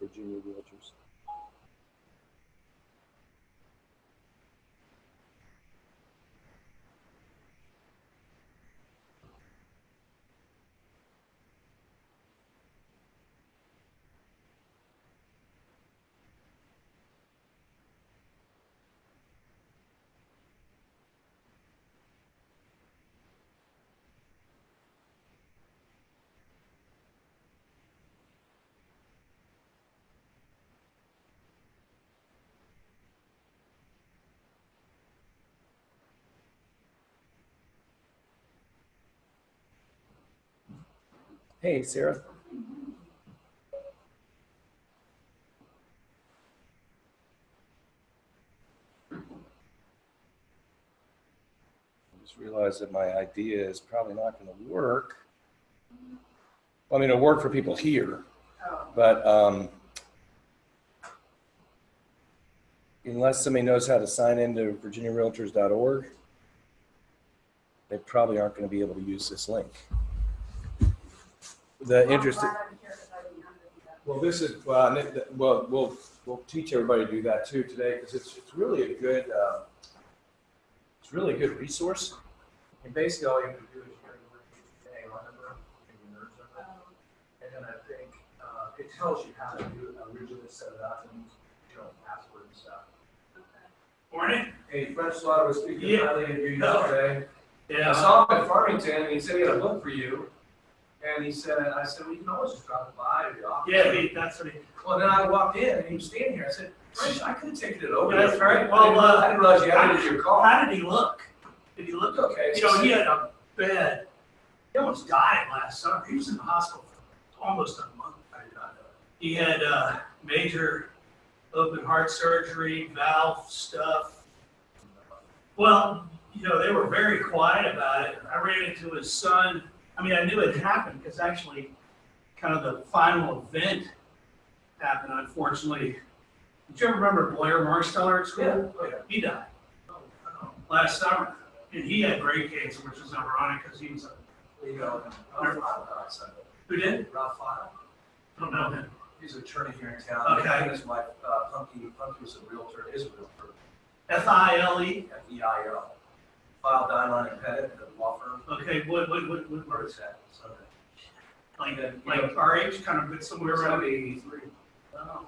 Virginia Realtors. Hey, Sarah. I just realized that my idea is probably not going to work. Well, I mean, it'll work for people here, but unless somebody knows how to sign into virginiarealtors.org, they probably aren't going to be able to use this link. The interesting. Well, this is well, we'll teach everybody to do that too today because it's really a good resource. And basically all you have to do is you got to work your AR number and your nerves number. And then I think it tells you how to do it, originally set it up and password and stuff. Morning. Hey, French Slaughter was speaking highly of you yesterday. Yeah. I saw him at Farmington and he said he had a book for you. And I said, well, you can always just drop it by your office. Yeah, that's what he. Well, then I walked in and he was standing here. I said, French, I could have taken it over. Yeah, that's right. Well, I didn't realize you had it in your car. How did he look? Did he look okay? He had a bed. He almost died last summer. He was in the hospital for almost a month. I did not know. He had major open heart surgery, valve stuff. Well, they were very quiet about it. I ran into his son. I mean, I knew it happened because actually kind of the final event happened, unfortunately. Did you ever remember Blair Marsteller at school? Yeah. Oh, yeah. He died last summer. And he had brain cancer, which was ironic because he was Who did? Ralph File. I don't know him. He's an attorney here in town. Okay. His wife, Punky was a realtor, is a realtor. File. F-E-I-L. File Diamond and Pettit, the law firm. Okay, what Where is that? like our age, kind of good somewhere around 83. Oh.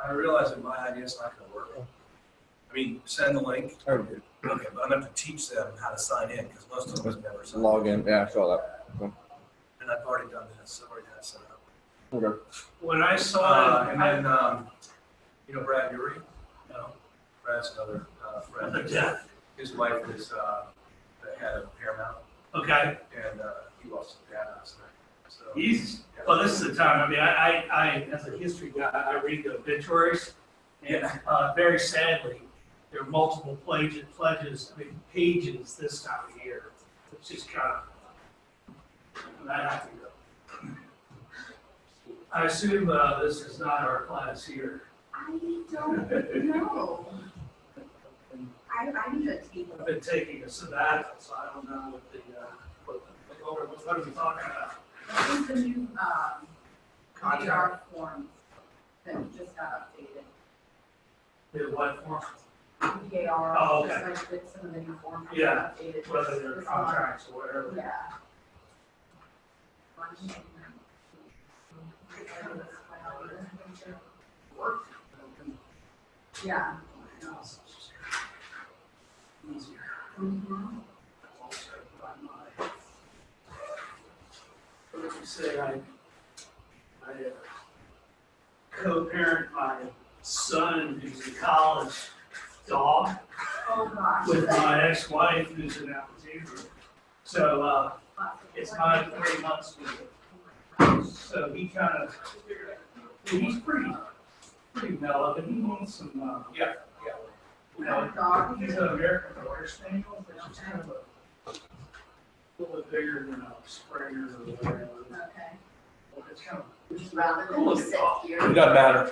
I realize that my idea is not going to work. I mean, send the link. Okay, but I'm going to have to teach them how to sign in because most of them have never signed in. Log in. Yeah, I saw that. And I've already done this. I've already had it set up. Okay. When I saw and then, Brad Urey? No. Brad's another friend. the death. His wife is the head of Paramount, Okay. and he lost his dad last night. So, He's, well, this is the time. I mean, I as a history guy, I read the obituaries, and very sadly, there are multiple pages this time of year. It's just kind of, I have to go. I assume this is not our class here. I don't know. I need to take I've been taking a sabbatical, so I don't know what are we talking about? I think the new Contract. AR forms that just got updated. The what form? PAR, Oh, okay. just like with some of the new forms that Yeah, got updated. whether they're this contracts or whatever. month. Yeah. Work. Yeah. Easier. Mhm. Also, by my, what did you say, I co-parent my son who's in college dog Oh, gosh. with my ex-wife who's in Alexandria. So, it's my 3 months with him. So he kind of, he's pretty mellow, but he needs some, Dog. he's an American Horse Spaniel, which is kind of a little bit bigger than a Springer or whatever. Okay. It's kind of, Just rather Cool than as sit dog. here. It doesn't matter.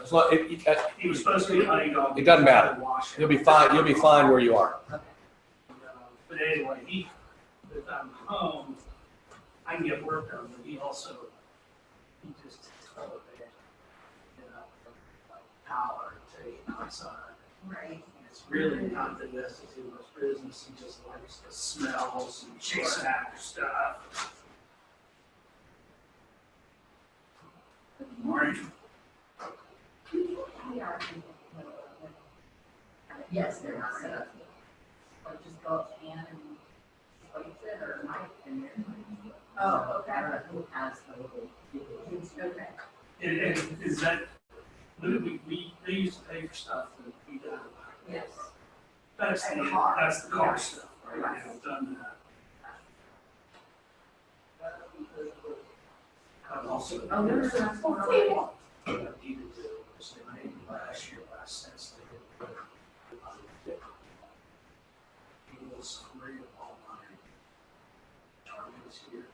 he was supposed to be a honey dog. It doesn't matter. Wash him. You'll be fine. You'll be fine where you are. But anyway, if I'm home, I can get work done, but he just elevated, like power to take outside. Right. And it's really not the best to do much business. He just likes the smells and chasing after stuff. Morning. Yes, they're not set up. Like just go up and place it or might. Oh, okay. Okay. And is that, they used to pay for stuff that we done. Yes. That's And the car. car stuff, right? Yes. I've done that. I've also. Oh, there's a table. I needed to, so maybe last year, last since they did. He was free of all my targets here.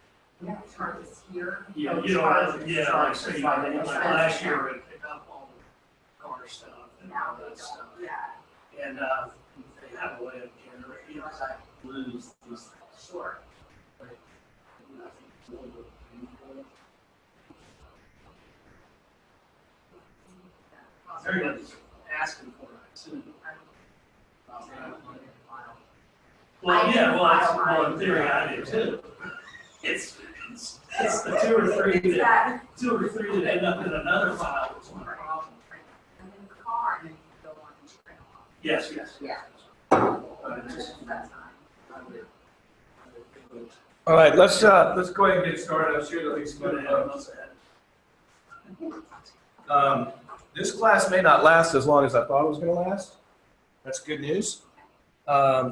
Yeah, it's hard to hear. Yeah, Oh, you know, charges, like, charges, so, charges. like last year, we picked up all the car stuff and Now all they that stuff. don't, yeah, And, they have a way of generating, you know, as I lose these sure. Everybody's asking for it soon. Well, yeah, well, in theory, I do too. It's the two or three that end up in another file. That's one problem. And then the car, and then you go on and trail off. Yes, yes. Yeah. That's fine. All right, let's Let's go ahead and get started. I'm sure that he's going to have us ahead. this class may not last as long as I thought it was going to last. That's good news,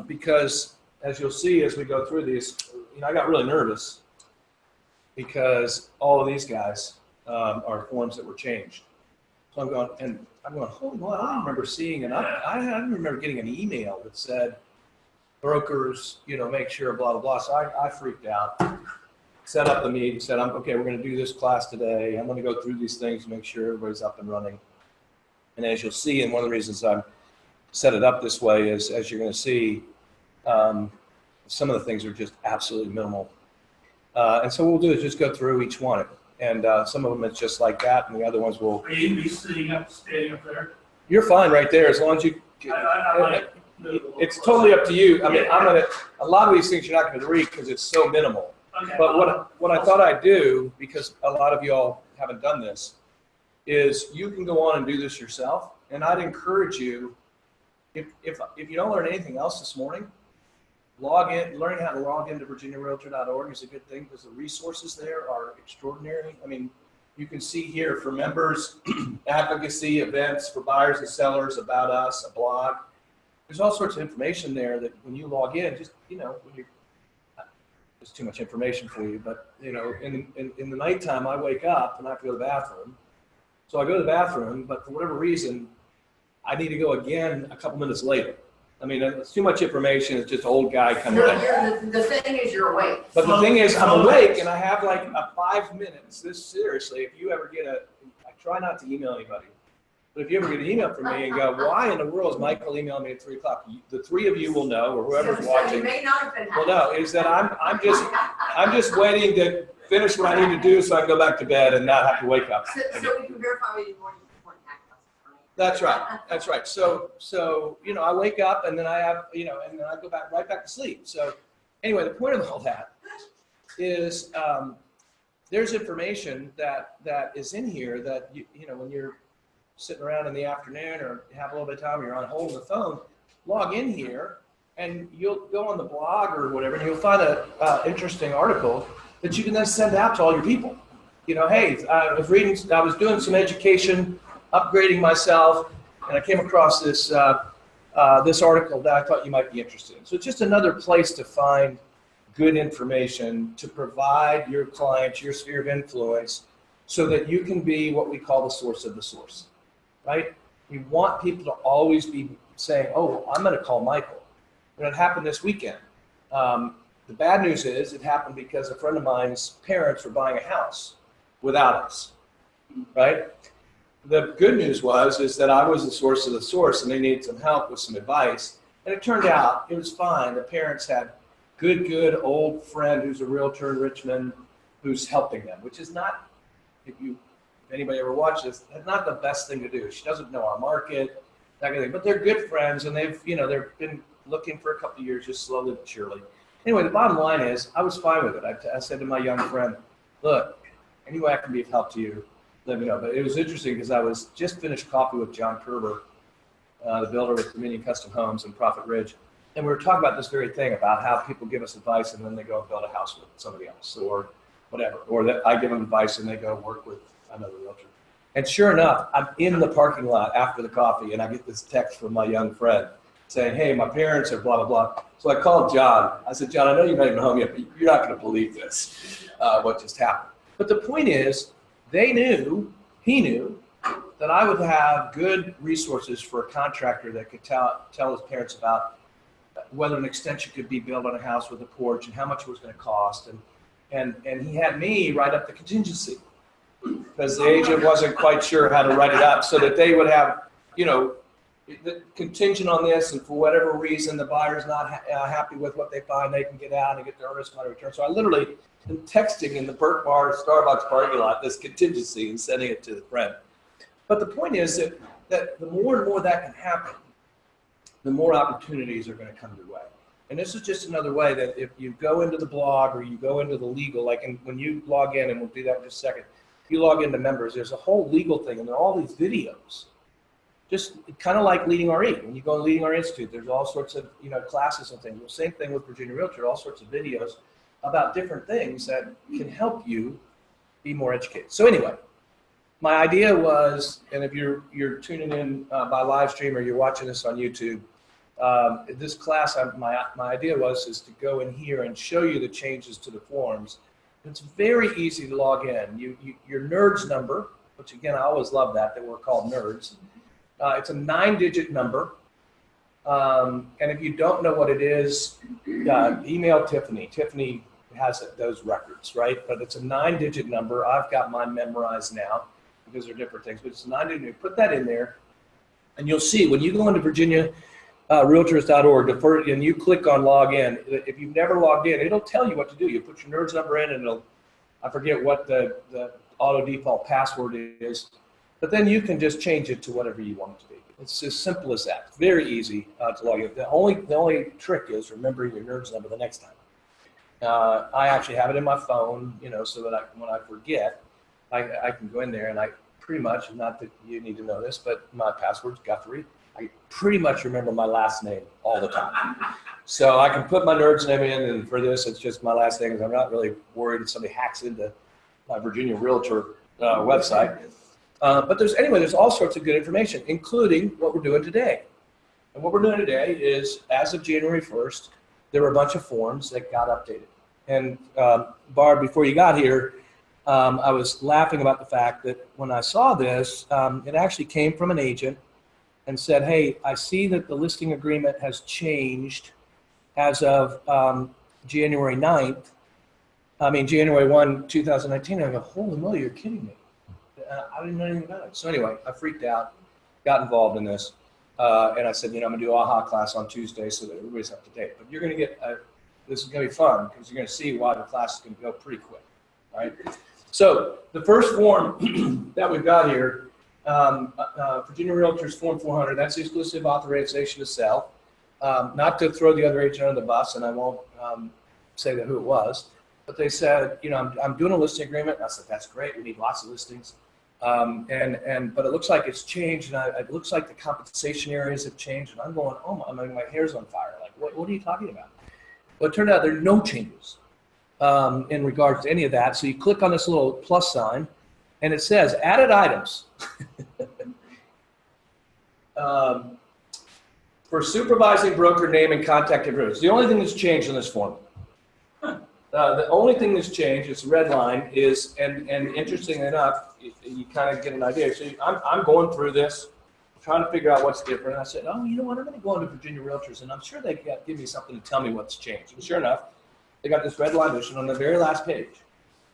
because as you'll see as we go through these, I got really nervous because all of these guys are forms that were changed. So I'm going, holy well, I don't remember seeing I don't remember getting an email that said brokers, make sure, blah, blah, blah. So I freaked out, set up the meeting, said, okay, we're going to do this class today. I'm going to go through these things to make sure everybody's up and running. And as you'll see, and one of the reasons I'm set it up this way is, as you're going to see, some of the things are just absolutely minimal. And so what we'll do is just go through each one. And some of them it's just like that, and the other ones will. Are you be standing up there? You're fine right there as long as you. It's totally up to you. I mean, a lot of these things you're not going to read because it's so minimal. Okay. But what I thought I'd do, because a lot of you all haven't done this, is you can go on and do this yourself. And I'd encourage you, if you don't learn anything else this morning, learning how to log into virginiarealtor.org is a good thing because the resources there are extraordinary. I mean, you can see here for members, advocacy, events for buyers and sellers, about us, a blog. There's all sorts of information there that when you log in, just, there's too much information for you, but, in the nighttime, I wake up and I have to go to the bathroom. So I go to the bathroom, but for whatever reason, I need to go again a couple minutes later. I mean, it's too much information. It's just an old guy kind of thing. The thing is, you're awake. But the thing is, I'm awake and I have like a 5 minutes. This seriously, if you ever get I try not to email anybody, but if you ever get an email from me and go, why in the world is Michael emailing me at 3 o'clock? The three of you will know, or whoever's So watching. you may not have been Well, no, is that I'm just waiting to finish what I need to do so I can go back to bed and not have to wake up. So we can verify with you more important access, right? That's right. That's right. So I wake up and then I have, and then I go right back to sleep. So anyway, the point of all that is there's information that is in here that when you're sitting around in the afternoon or have a little bit of time, or you're on hold on the phone, log in here and you'll go on the blog or whatever, and you'll find an interesting article that you can then send out to all your people. Hey, I was doing some education, upgrading myself, and I came across this this article that I thought you might be interested in. So it's just another place to find good information to provide your clients, your sphere of influence, so that you can be what we call the source of the source, right? We want people to always be saying, oh, I'm going to call Michael. And it happened this weekend. The bad news is it happened because a friend of mine's parents were buying a house without us, right? The good news is that I was the source of the source and they needed some help with some advice. And it turned out it was fine. The parents had good old friend who's a realtor in Richmond who's helping them, which is not, if anybody ever watched this, that's not the best thing to do. She doesn't know our market, that kind of thing, but they're good friends and they've been looking for a couple of years, just slowly but surely. Anyway, the bottom line is I was fine with it. I said to my young friend, look, any way I can be of help to you, let me know. But it was interesting because I was just finished coffee with John Kerber, the builder with Dominion Custom Homes in Prophet Ridge. And we were talking about this very thing about how people give us advice and then they go and build a house with somebody else or whatever. Or that I give them advice and they go work with another realtor. And sure enough, I'm in the parking lot after the coffee and I get this text from my young friend saying, hey, my parents are blah, blah, blah. So I called John. I said, John, I know you're not even home yet, but you're not going to believe this, what just happened. But the point is, he knew that I would have good resources for a contractor that could tell his parents about whether an extension could be built on a house with a porch and how much it was going to cost. And he had me write up the contingency because the agent wasn't quite sure how to write it up so that they would have, the contingent on this, and for whatever reason the buyer's not happy with what they find, they can get out and get their earnest money return. So I literally am texting in the Burt Bar Starbucks parking lot this contingency and sending it to the friend. But the point is that the more and more that can happen, the more opportunities are going to come your way. And this is just another way that if you go into the blog or you go into the legal, like when you log in, and we'll do that in just a second, if you log into members, there's a whole legal thing, and there are all these videos. Just kind of like Leading RE. When you go to Leading RE Institute, there's all sorts of classes and things. Well, same thing with Virginia Realtor, all sorts of videos about different things that can help you be more educated. So anyway, my idea was, and if you're tuning in by live stream or you're watching this on YouTube, this class, my idea is to go in here and show you the changes to the forms. It's very easy to log in. Your NERDS number, which again, I always love that we're called NERDS. It's a 9-digit number. And if you don't know what it is, email Tiffany. Tiffany has those records, right? But it's a 9-digit number. I've got mine memorized now because they're different things, but it's a 9-digit. You put that in there, and you'll see when you go into VirginiaRealtors.org and you click on log in, if you've never logged in, it'll tell you what to do. You put your NERDS number in, and I forget what the auto default password is, but then you can just change it to whatever you want it to be. It's as simple as that. It's very easy to log in. The only trick is remembering your NERDS number the next time. I actually have it in my phone, so that when I forget, I can go in there, and I pretty much, not that you need to know this, but my password's Guthrie. I pretty much remember my last name all the time. So I can put my NERDS name in, and for this, it's just my last name, because I'm not really worried if somebody hacks into my Virginia Realtor website. But there's all sorts of good information, including what we're doing today. And what we're doing today is, as of January 1st, there were a bunch of forms that got updated. And Barb, before you got here, I was laughing about the fact that when I saw this, it actually came from an agent and said, hey, I see that the listing agreement has changed as of January 1, 2019. I go, holy moly, you're kidding me. I didn't know anything about it. So anyway, I freaked out, got involved in this, and I said, I'm gonna do a AHA class on Tuesday so that everybody's up to date. But you're gonna get, this is gonna be fun, because you're gonna see why the class is gonna go pretty quick, all right? So the first form that we've got here, Virginia Realtors Form 400, that's the exclusive authorization to sell. Not to throw the other agent under the bus, and I won't say who it was, but they said, I'm doing a listing agreement. And I said, that's great. We need lots of listings. But it looks like it's changed, and it looks like the compensation areas have changed. And I'm going, my hair's on fire. Like, what are you talking about? Well, it turned out there are no changes in regards to any of that. So you click on this little plus sign, and it says added items. For supervising broker name and contact information. It's the only thing that's changed in this form. The only thing that's changed, it's red line, is, and interestingly enough, you kind of get an idea. So I'm going through this, trying to figure out what's different. I said, you know what, I'm going to go into Virginia Realtors, and I'm sure they can give me something to tell me what's changed. And sure enough, they got this red line addition on the very last page,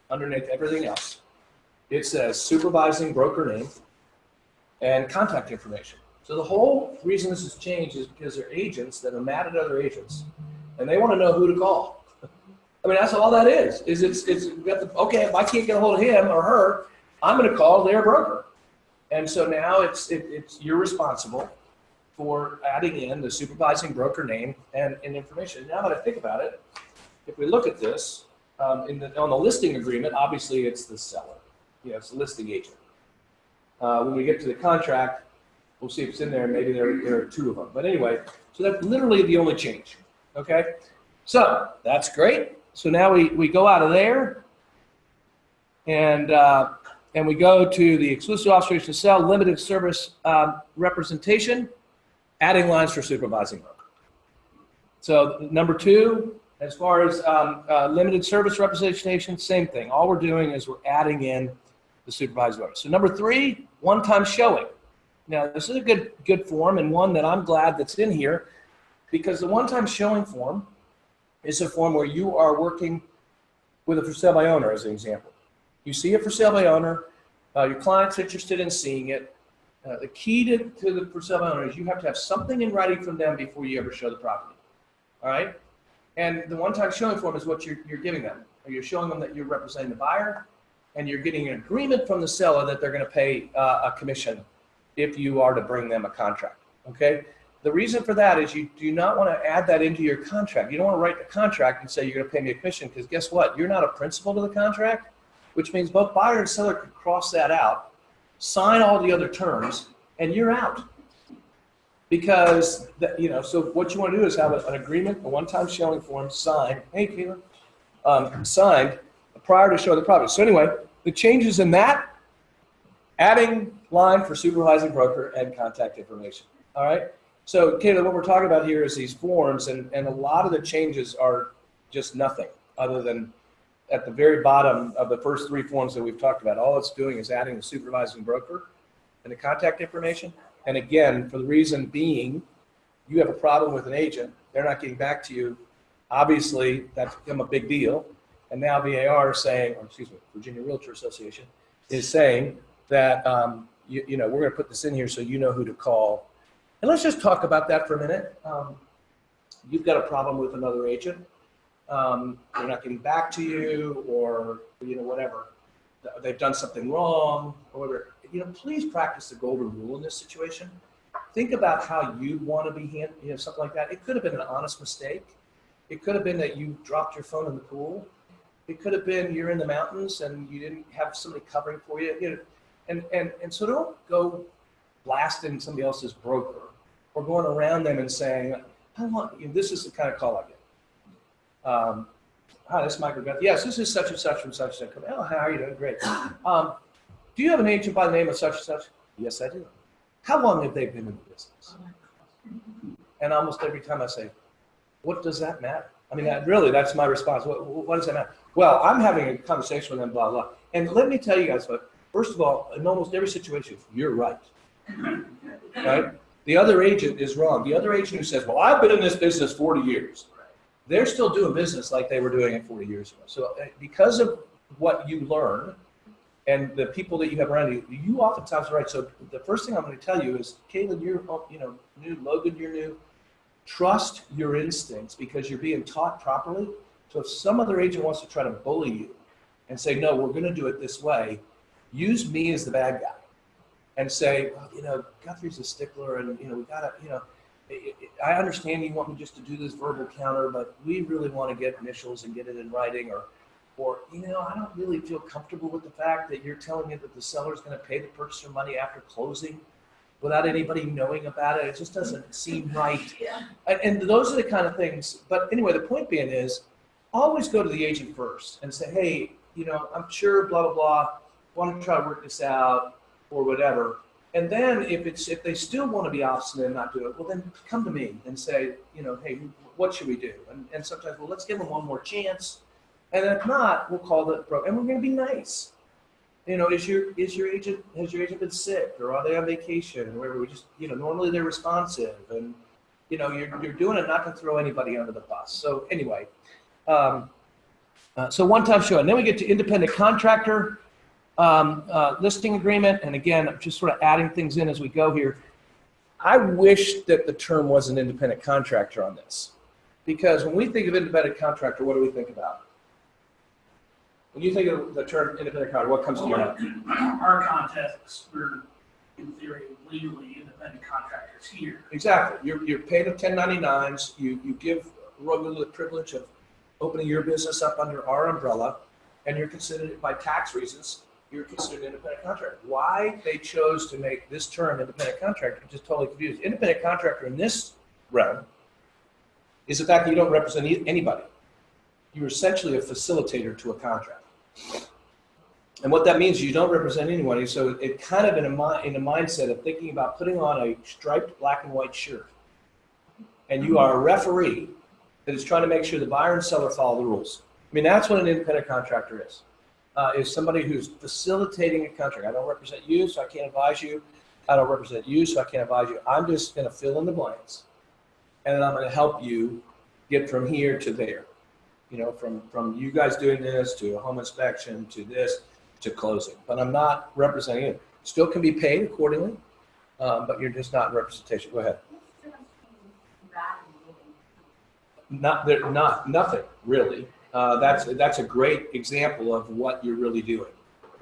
underneath everything else. It says supervising broker name and contact information. So the whole reason this has changed is because they're agents that are mad at other agents, and they want to know who to call. I mean, that's all that is okay, if I can't get a hold of him or her, I'm going to call their broker. And so now it's you're responsible for adding in the supervising broker name and information. Now that I think about it, if we look at this, on the listing agreement, obviously it's the seller. It's the listing agent. When we get to the contract, we'll see if it's in there, and maybe there are two of them. But anyway, so that's literally the only change, okay? So that's great. So now we go out of there, and we go to the exclusive authorization to sell, limited service representation, adding lines for supervising broker. So number 2, as far as limited service representation, same thing. All we're doing is we're adding in the supervising broker. So number 3, one-time showing. Now this is a good form, and one that I'm glad that's in here, because the one-time showing form is a form where you are working with a for sale by owner, as an example. You see a for sale by owner, your client's interested in seeing it. The key to the for sale by owner is you have to have something in writing from them before you ever show the property. All right? And the one-time showing form is what you're giving them. You're showing them that you're representing the buyer, and you're getting an agreement from the seller that they're going to pay a commission if you are to bring them a contract. Okay? The reason for that is you do not want to add that into your contract. You don't want to write the contract and say you're going to pay me a commission, because guess what? You're not a principal to the contract, which means both buyer and seller can cross that out, sign all the other terms, and you're out. Because, so what you want to do is have an agreement, a one-time showing form signed, hey, Keelan, signed prior to showing the property. So anyway, the changes in that, adding line for supervising broker and contact information. All right. So Kayla, what we're talking about here is these forms, and a lot of the changes are just nothing other than at the very bottom of the first 3 forms that we've talked about. All it's doing is adding the supervising broker and the contact information. And again, for the reason being, you have a problem with an agent, they're not getting back to you. Obviously, that's become a big deal. And now VAR is saying, or excuse me, Virginia Realtor Association is saying that, we're going to put this in here so you know who to call. And let's just talk about that for a minute. You've got a problem with another agent. They're not getting back to you, or, whatever. They've done something wrong, or whatever. Please practice the golden rule in this situation. Think about how you'd want to be handled, something like that. It could have been an honest mistake. It could have been that you dropped your phone in the pool. It could have been you're in the mountains and you didn't have somebody covering for you. And so don't go blasting somebody else's broker or going around them and saying, this is the kind of call I get. Hi, this is Michael Beth. Yes, this is such and such from such and such. Oh, how are you doing? Great. Do you have an agent by the name of such and such? Yes, I do. How long have they been in the business? And almost every time I say, what does that matter? I mean, that's my response. What does that matter? Well, I'm having a conversation with them, blah, blah. And let me tell you guys, first of all, in almost every situation, you're right. Right? The other agent is wrong. The other agent who says, well, I've been in this business 40 years. They're still doing business like they were doing it 40 years ago. So because of what you learn and the people that you have around you, you oftentimes are right. So the first thing I'm going to tell you is, Caitlin, you're new. Logan, you're new. Trust your instincts because you're being taught properly. So if some other agent wants to try to bully you and say, no, we're going to do it this way, use me as the bad guy and say, well, Guthrie's a stickler and, we got to, I understand you want me just to do this verbal counter, but we really want to get initials and get it in writing, or I don't really feel comfortable with the fact that you're telling me that the seller's going to pay the purchaser money after closing without anybody knowing about it. It just doesn't seem right. Yeah. And those are the kind of things. But anyway, the point being is always go to the agent first and say, hey, I'm sure blah, blah, blah, want to try to work this out or whatever. And then if they still want to be obstinate and not do it, well, then come to me and say, hey, what should we do? And sometimes, well, let's give them one more chance. And if not, we'll call the broker. And we're going to be nice. Has your agent been sick, or are they on vacation, or whatever? We just, normally they're responsive, and you're doing it not to throw anybody under the bus. So anyway, so one-time show, and then we get to independent contractor listing agreement. And again, I'm just sort of adding things in as we go here. I wish that the term was an independent contractor on this, because when we think of independent contractor, what do we think about? When you think of the term independent contractor, what comes to your mind? Our context, we're in theory legally independent contractors here. Exactly. You're paid of 1099s. You give Rogan the privilege of opening your business up under our umbrella, and you're considered, by tax reasons, you're considered an independent contractor. Why they chose to make this term independent contractor, I'm just totally confused. Independent contractor in this realm is the fact that you don't represent anybody. You're essentially a facilitator to a contract. And what that means is you don't represent anyone. So it kind of in a mindset of thinking about putting on a striped black and white shirt. And you are a referee that is trying to make sure the buyer and seller follow the rules. I mean, that's what an independent contractor is somebody who's facilitating a contract. I don't represent you, so I can't advise you. I don't represent you, so I can't advise you. I'm just going to fill in the blanks. And then I'm going to help you get from here to there. From you guys doing this to a home inspection to this to closing. But I'm not representing you. Still can be paid accordingly, but you're just not in representation. Go ahead. Nothing really. That's a great example of what you're really doing.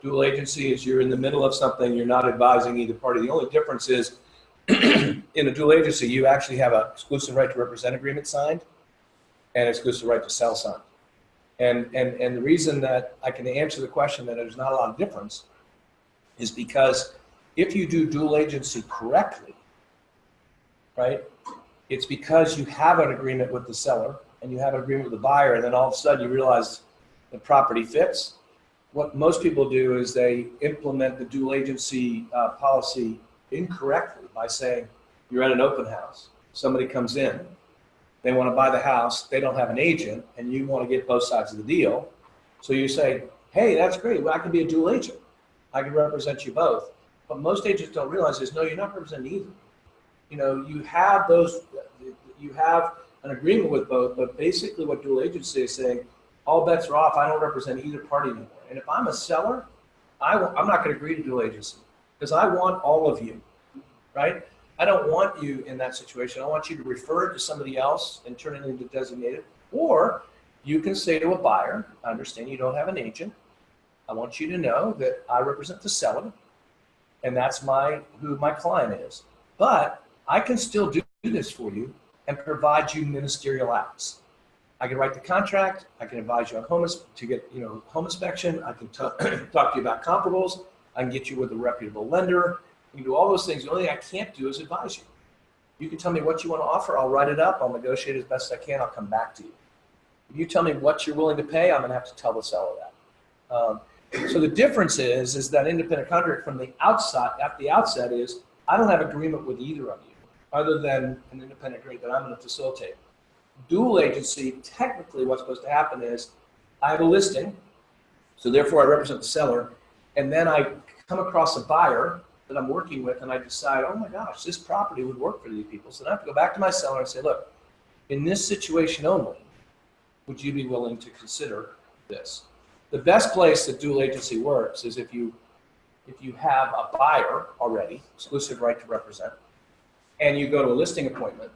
Dual agency is you're in the middle of something. You're not advising either party. The only difference is in a dual agency, you actually have an exclusive right to represent agreement signed and exclusive right to sell signed. And the reason that I can answer the question that there's not a lot of difference is because if you do dual agency correctly, right, it's because you have an agreement with the seller and you have an agreement with the buyer, and then all of a sudden you realize the property fits. What most people do is they implement the dual agency policy incorrectly by saying you're at an open house, somebody comes in, they want to buy the house, they don't have an agent, and you want to get both sides of the deal. So you say, hey, that's great, well, I can be a dual agent. I can represent you both. But most agents don't realize is, no, you're not representing either. You know, you have an agreement with both, but basically what dual agency is saying, all bets are off, I don't represent either party anymore. And if I'm a seller, I'm not going to agree to dual agency because I want all of you, right? I don't want you in that situation. I want you to refer it to somebody else and turn it into designated. Or you can say to a buyer, I understand you don't have an agent. I want you to know that I represent the seller, and that's who my client is. But I can still do this for you and provide you ministerial acts. I can write the contract. I can advise you on home inspection. I can talk to you about comparables. I can get you with a reputable lender. I can do all those things. The only thing I can't do is advise you. You can tell me what you want to offer. I'll write it up. I'll negotiate as best I can. I'll come back to you. If you tell me what you're willing to pay, I'm going to have to tell the seller that. So the difference is that independent contract from the outside, at the outset, is I don't have agreement with either of you, other than an independent agreement that I'm going to facilitate. Dual agency, technically what's supposed to happen is I have a listing, so therefore I represent the seller, and then I come across a buyer that I'm working with and I decide, oh my gosh, this property would work for these people. So then I have to go back to my seller and say, look, in this situation only, would you be willing to consider this? The best place that dual agency works is if you have a buyer already, exclusive right to represent, and you go to a listing appointment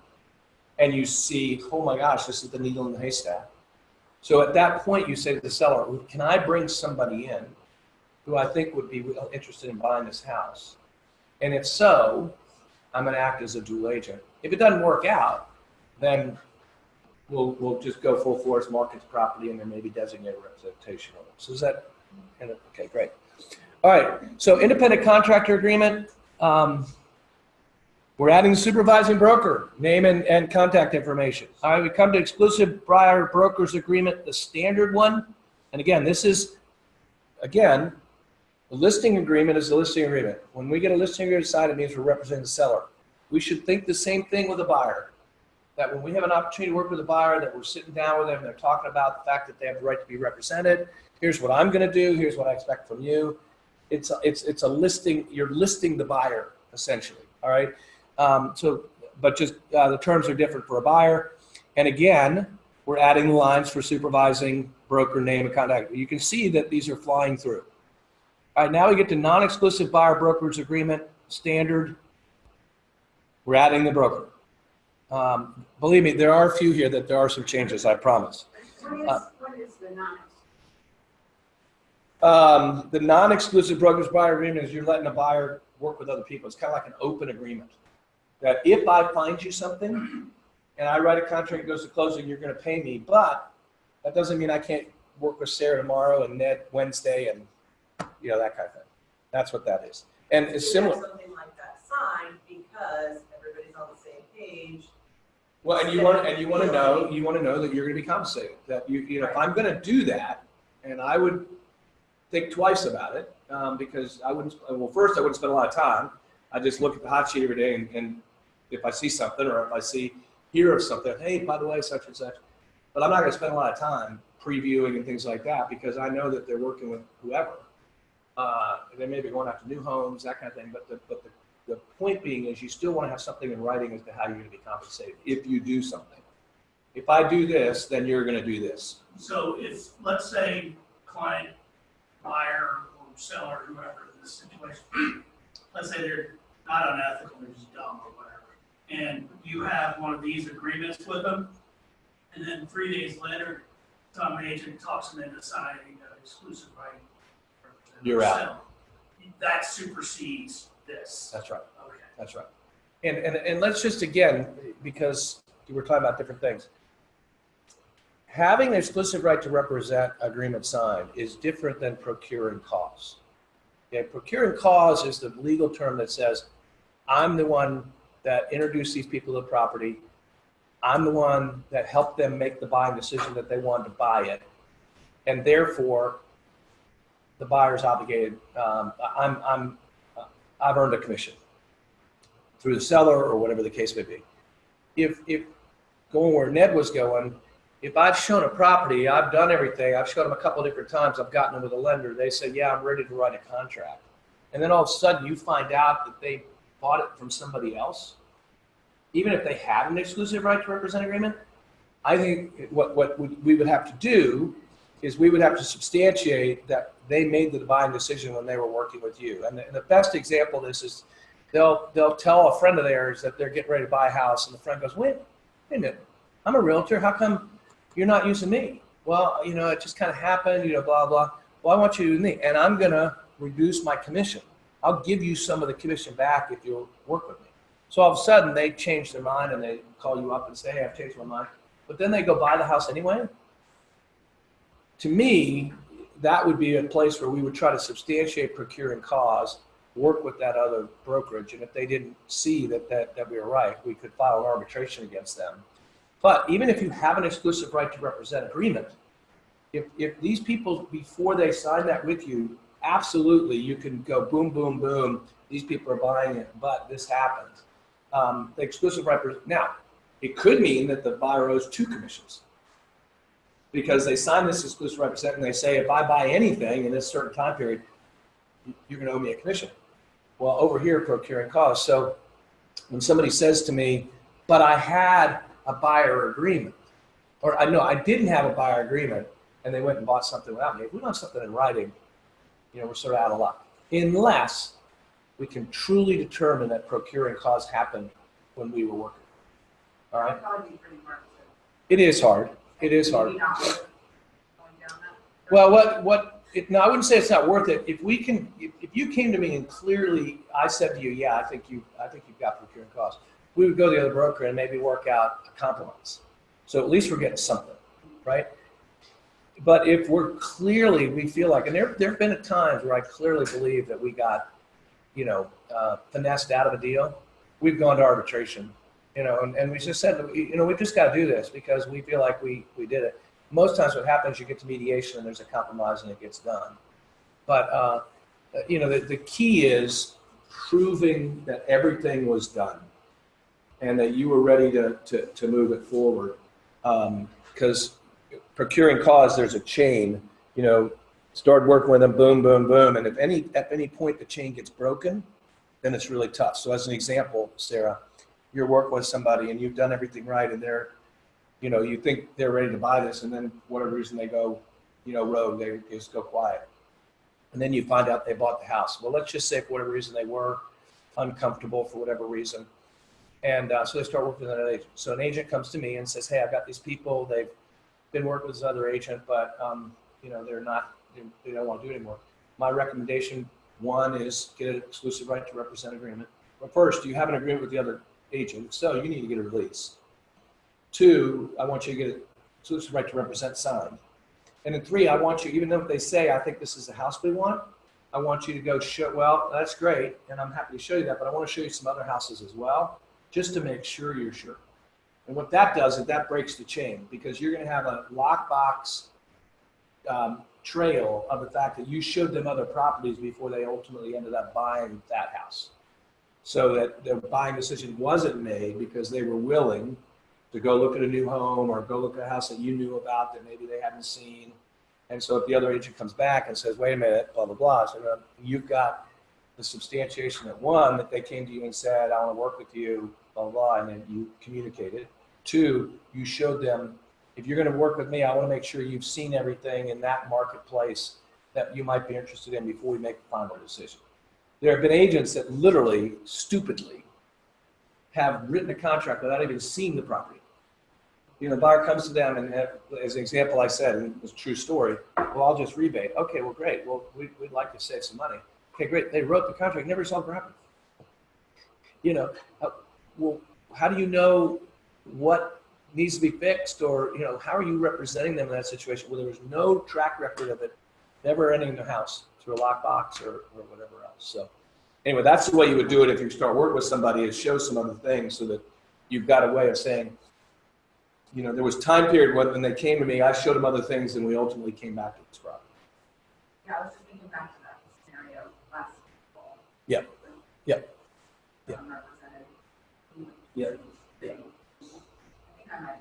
and you see, oh my gosh, this is the needle in the haystack. So at that point you say to the seller, can I bring somebody in who I think would be interested in buying this house? And if so, I'm going to act as a dual agent. If it doesn't work out, then we'll just go full force, market the property, and then maybe designate a representation on it. So is that, okay, great. All right, so independent contractor agreement. We're adding the supervising broker, name and contact information. All right, we come to exclusive buyer brokers agreement, the standard one. And again, this is, the listing agreement is the listing agreement. When we get a listing agreement signed, it means we're representing the seller. We should think the same thing with a buyer. That when we have an opportunity to work with a buyer, that we're sitting down with them and they're talking about the fact that they have the right to be represented. Here's what I'm going to do. Here's what I expect from you. It's a listing. You're listing the buyer essentially. All right. But the terms are different for a buyer. And again, we're adding the lines for supervising broker name and contact. You can see that these are flying through. All right. Now we get to non-exclusive buyer brokerage agreement standard. We're adding the broker. Believe me, there are a few here that there are some changes, I promise. What is the The non-exclusive brokerage buyer agreement is you're letting a buyer work with other people. It's kind of like an open agreement. That if I find you something and I write a contract and goes to closing, you're going to pay me. But that doesn't mean I can't work with Sarah tomorrow and Ned Wednesday and that kind of thing. That's what that is. And it's similar. Something like that signed because everybody's on the same page. Well, and you want to know that you're going to be compensated. That if I'm going to do that, and I would think twice about it because I wouldn't. Well, first I wouldn't spend a lot of time. I just look at the hot sheet every day, and if I see something or if I hear of something, hey, by the way, such and such. But I'm not going to spend a lot of time previewing and things like that because I know that they're working with whoever. They may be going after new homes, that kind of thing. But the point being is you still want to have something in writing as to how you're going to be compensated if you do something. If I do this, then you're going to do this. So if, let's say, client, buyer, or seller, whoever in this situation, let's say they're not unethical, they're just dumb or whatever, and you have one of these agreements with them, and then 3 days later, some agent talks them into signing an exclusive right. You're out. That supersedes this. That's right. Okay. That's right. And let's just, again, because we're talking about different things. Having an exclusive right to represent agreement signed is different than procuring cause. Okay, procuring cause is the legal term that says, I'm the one that introduced these people to the property. I'm the one that helped them make the buying decision that they wanted to buy it. And therefore, the buyer's obligated. I've earned a commission through the seller or whatever the case may be. If going where Ned was going, if I've shown a property, I've done everything, I've shown them a couple of different times, I've gotten them with a lender, they say, yeah, I'm ready to write a contract. And then all of a sudden you find out that they bought it from somebody else, even if they had an exclusive right to represent agreement. I think what we would have to do is we would have to substantiate that they made the buying decision when they were working with you. And the best example of this is they'll tell a friend of theirs that they're getting ready to buy a house, and the friend goes, wait a minute, I'm a realtor, how come you're not using me? Well, it just kind of happened, blah, blah. Well, I want you to use me, and I'm gonna reduce my commission. I'll give you some of the commission back if you'll work with me. So all of a sudden they change their mind and they call you up and say, hey, I've changed my mind. But then they go buy the house anyway. To me, that would be a place where we would try to substantiate procuring cause, work with that other brokerage, and if they didn't see that we were right, we could file an arbitration against them. But even if you have an exclusive right to represent agreement, if these people, before they sign that with you, absolutely, you can go boom, boom, boom, these people are buying it, but this happened. The exclusive right, now, it could mean that the buyer owes 2 commissions because they sign this exclusive represent and they say, if I buy anything in this certain time period, you're going to owe me a commission. Well, over here, procuring cause. So when somebody says to me, but I had a buyer agreement, or I know I didn't have a buyer agreement, and they went and bought something without me. If we want something in writing, we're sort of out of luck. Unless we can truly determine that procuring cause happened when we were working. All right? It is hard. It is hard. Well, I wouldn't say it's not worth it. If you came to me and clearly I said to you, yeah, I think you've got procuring cause, we would go to the other broker and maybe work out a compromise. So at least we're getting something, right? But if we feel like, and there have been times where I clearly believe that we got, finessed out of a deal, we've gone to arbitration, and we just said, we've just got to do this because we feel like we did it. Most times what happens, you get to mediation and there's a compromise and it gets done. But, the key is proving that everything was done and that you were ready to move it forward. Because procuring cause, there's a chain, start working with them, boom, boom, boom. And if at any point the chain gets broken, then it's really tough. So as an example, Sarah, you're working with somebody and you've done everything right and they're, you think they're ready to buy this, and then for whatever reason they go, rogue, they just go quiet. And then you find out they bought the house. Well, let's just say for whatever reason they were uncomfortable for whatever reason. And so they start working with an agent. So an agent comes to me and says, hey, I've got these people, they've been working with this other agent, but they don't want to do it anymore. My recommendation, one, is get an exclusive right to represent agreement. But first, do you have an agreement with the other agent? So you need to get a release. 2, I want you to get an exclusive right to represent signed. And then 3, I want you, even though they say, I think this is the house we want, I want you to go show, well, that's great, and I'm happy to show you that, but I want to show you some other houses as well, just to make sure you're sure. And what that does is that breaks the chain, because you're going to have a lockbox trail of the fact that you showed them other properties before they ultimately ended up buying that house. So that their buying decision wasn't made because they were willing to go look at a new home or go look at a house that you knew about that maybe they hadn't seen. And so if the other agent comes back and says, wait a minute, blah, blah, blah, so you've got the substantiation that 1, that they came to you and said, I want to work with you, blah, blah, blah, and then you communicated. 2, you showed them, if you're going to work with me, I want to make sure you've seen everything in that marketplace that you might be interested in before we make the final decision. There have been agents that literally, stupidly, have written a contract without even seeing the property. The buyer comes to them and as an example I said, and it was a true story, well, I'll just rebate. Okay, well, great. Well, we'd like to save some money. Okay, great. They wrote the contract, never saw the property. well, how do you know what needs to be fixed, or how are you representing them in that situation where there was no track record of it never entering the house through a lockbox or whatever else? So anyway, that's the way you would do it if you start working with somebody, is show some other things so that you've got a way of saying, there was time period when they came to me, I showed them other things, and we ultimately came back to this problem. Yeah, I was just thinking back to that scenario last fall. Yep. Yep. Yep. Unrepresented. Yep. I think I might have.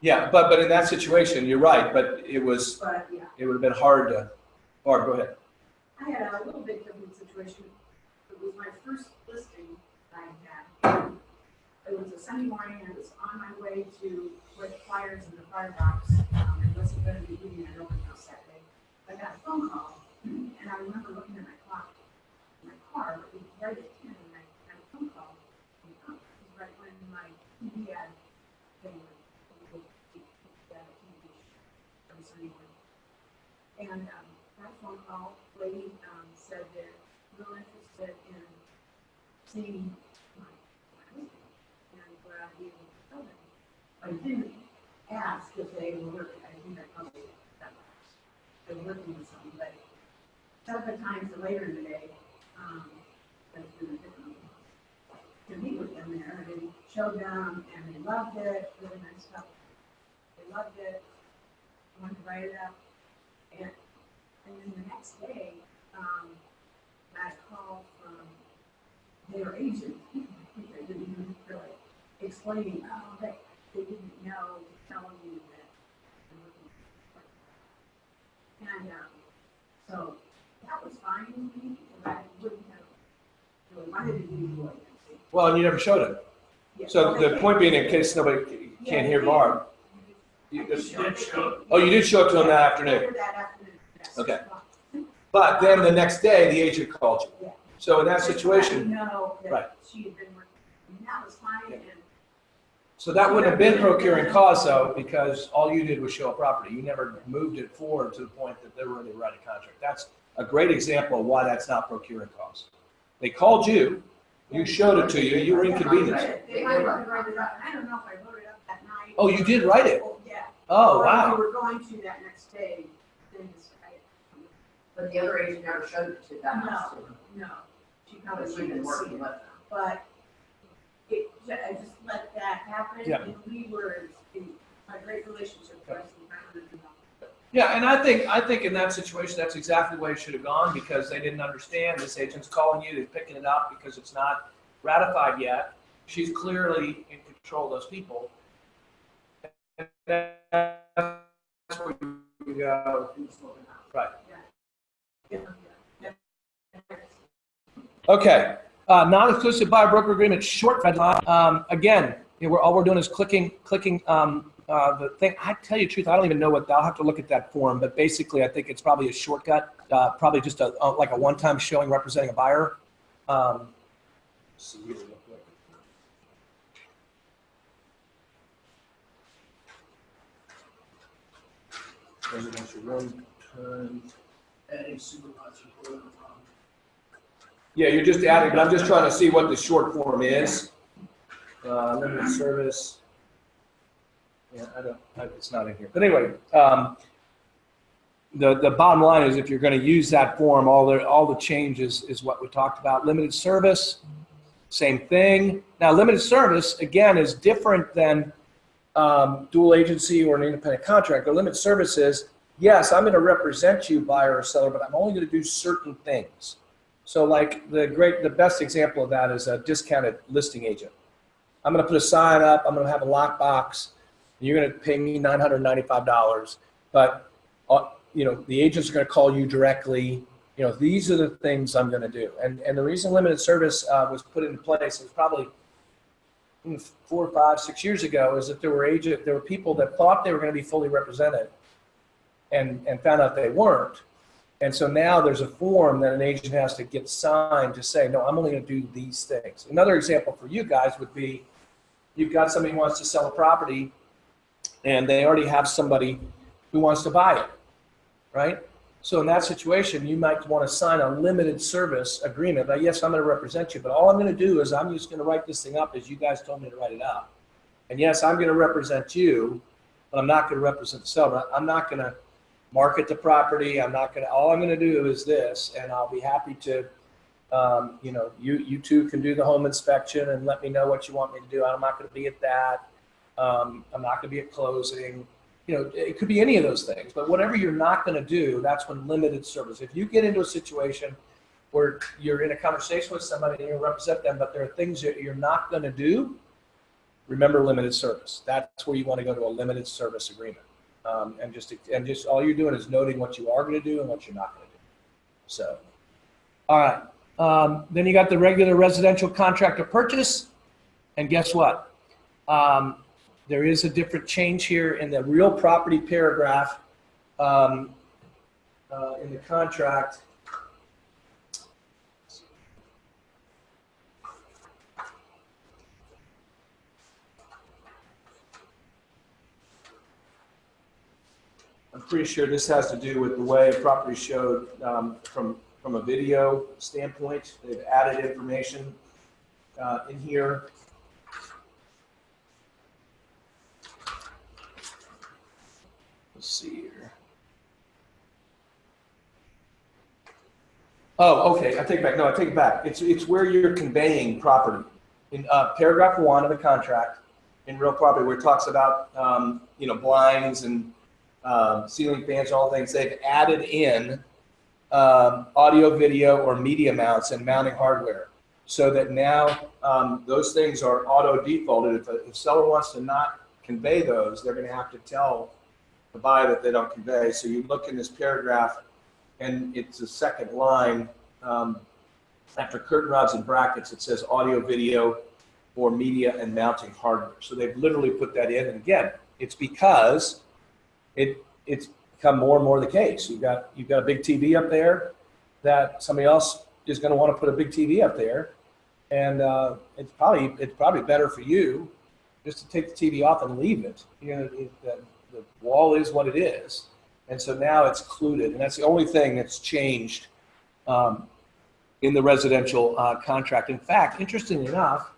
Yeah, but in that situation, you're right, but it would Yeah, have been hard to, go ahead. I had a little bit different situation. It was my first listing I had. It was a Sunday morning, I was on my way to put flyers in the firebox. I wasn't going to be leaving an open house that day. I got a phone call, and I remember looking at my clock in my car, it was right at 10, and I got a phone call. It was right when my TV ad thing was from Sunday morning. And that phone call, lady said they're real interested in seeing my listing and would I be able to tell them. I didn't ask if they were working. I think I probably they were working with something, but several times later in the day, there's been a different to meet with them there. They showed them and they loved it. Really nice stuff. They loved it. Wanted to write it up. And then the next day, I called from their agent. They didn't even really explaining, they didn't know, telling you that they're looking. And so that was fine with me because I wouldn't have really wanted to do the agency. Well, and you never showed it. Yeah. So Well, the they point can't. being, in case nobody can't hear they Barb, can't. you You did show. oh, you did show it to him that afternoon. Later that afternoon, yes. Okay. But then the next day, the agent called you. Yeah. So in that Just to situation, let me know that Right. she had been working, and that was fine, Yeah. and so that wouldn't have been procuring cause though, because all you did was show a property. You never moved it forward to the point that they were ready to write a contract. That's a great example of why that's not procuring cause. They called you, you showed it to you, you were inconvenienced. They might have wrote it up, I don't know if I wrote it up that night. Oh, you did write it? Oh, yeah. Oh, Or wow. We were going to that next day, then decide. But the other agent never showed it to that house. No, she How probably was she been didn't see working it, with them? but I just let that happen, Yeah. and we were in a great relationship for us, and I don't know. Yeah, and I think in that situation, that's exactly the way it should have gone, because they didn't understand. This agent's calling you, they're picking it up because it's not ratified yet. She's clearly in control of those people. And that's where you go. Right. Okay. Non-exclusive buyer broker agreement, short deadline. Again, all we're doing is clicking the thing. I tell you the truth, I don't even know what. I'll have to look at that form, but basically, I think it's probably a shortcut. Probably just like a one-time showing representing a buyer. Let's see here real quick. Residential room turn. Adding supervisor. Yeah, you're just adding, but I'm just trying to see what the short form is. Limited service. Yeah, it's not in here. But anyway, the bottom line is if you're going to use that form, all the changes is what we talked about. Limited service, same thing. Now, limited service, again, is different than dual agency or an independent contractor. Limited service is, yes, I'm going to represent you, buyer or seller, but I'm only going to do certain things. So like the best example of that is a discounted listing agent. I'm going to put a sign up. I'm going to have a lockbox. You're going to pay me $995, but the agents are going to call you directly. These are the things I'm going to do. And the reason limited service was put into place is probably 4, 5, 6 years ago, is that there were people that thought they were going to be fully represented and found out they weren't. And so now there's a form that an agent has to get signed to say, no, I'm only going to do these things. Another example for you guys would be, you've got somebody who wants to sell a property and they already have somebody who wants to buy it, right? So in that situation, you might want to sign a limited service agreement. But yes, I'm going to represent you, but all I'm going to do is I'm just going to write this thing up as you guys told me to write it up. And yes, I'm going to represent you, but I'm not going to represent the seller. I'm not going to market the property. All I'm going to do is this, and I'll be happy to, you two can do the home inspection and let me know what you want me to do. I'm not going to be at that. I'm not going to be at closing. It could be any of those things, but whatever you're not going to do, that's when limited service. If you get into a situation where you're in a conversation with somebody and you represent them, but there are things that you're not going to do, remember limited service. That's where you want to go to a limited service agreement. And just all you're doing is noting what you are going to do and what you're not going to do. So, all right. Then you got the regular residential contract of purchase. And guess what? There is a different change here in the real property paragraph in the contract. I'm pretty sure this has to do with the way a property showed from a video standpoint. They've added information in here. Let's see here. Oh, okay. I take it back. No, I take it back. It's where you're conveying property. In paragraph 1 of the contract, in real property, where it talks about blinds and ceiling fans, all things, they've added in audio, video, or media mounts and mounting hardware, so that now those things are auto defaulted. If a seller wants to not convey those, they're going to have to tell the buyer that they don't convey. So you look in this paragraph, and it's the second line after curtain rods and brackets. It says audio, video, or media and mounting hardware. So they've literally put that in, and again, it's because it's become more and more the case. You've got a big TV up there that somebody else is going to want to put a big TV up there, and it's probably better for you just to take the TV off and leave it. The wall is what it is, and so now it's included, and that's the only thing that's changed in the residential contract. In fact, interestingly enough,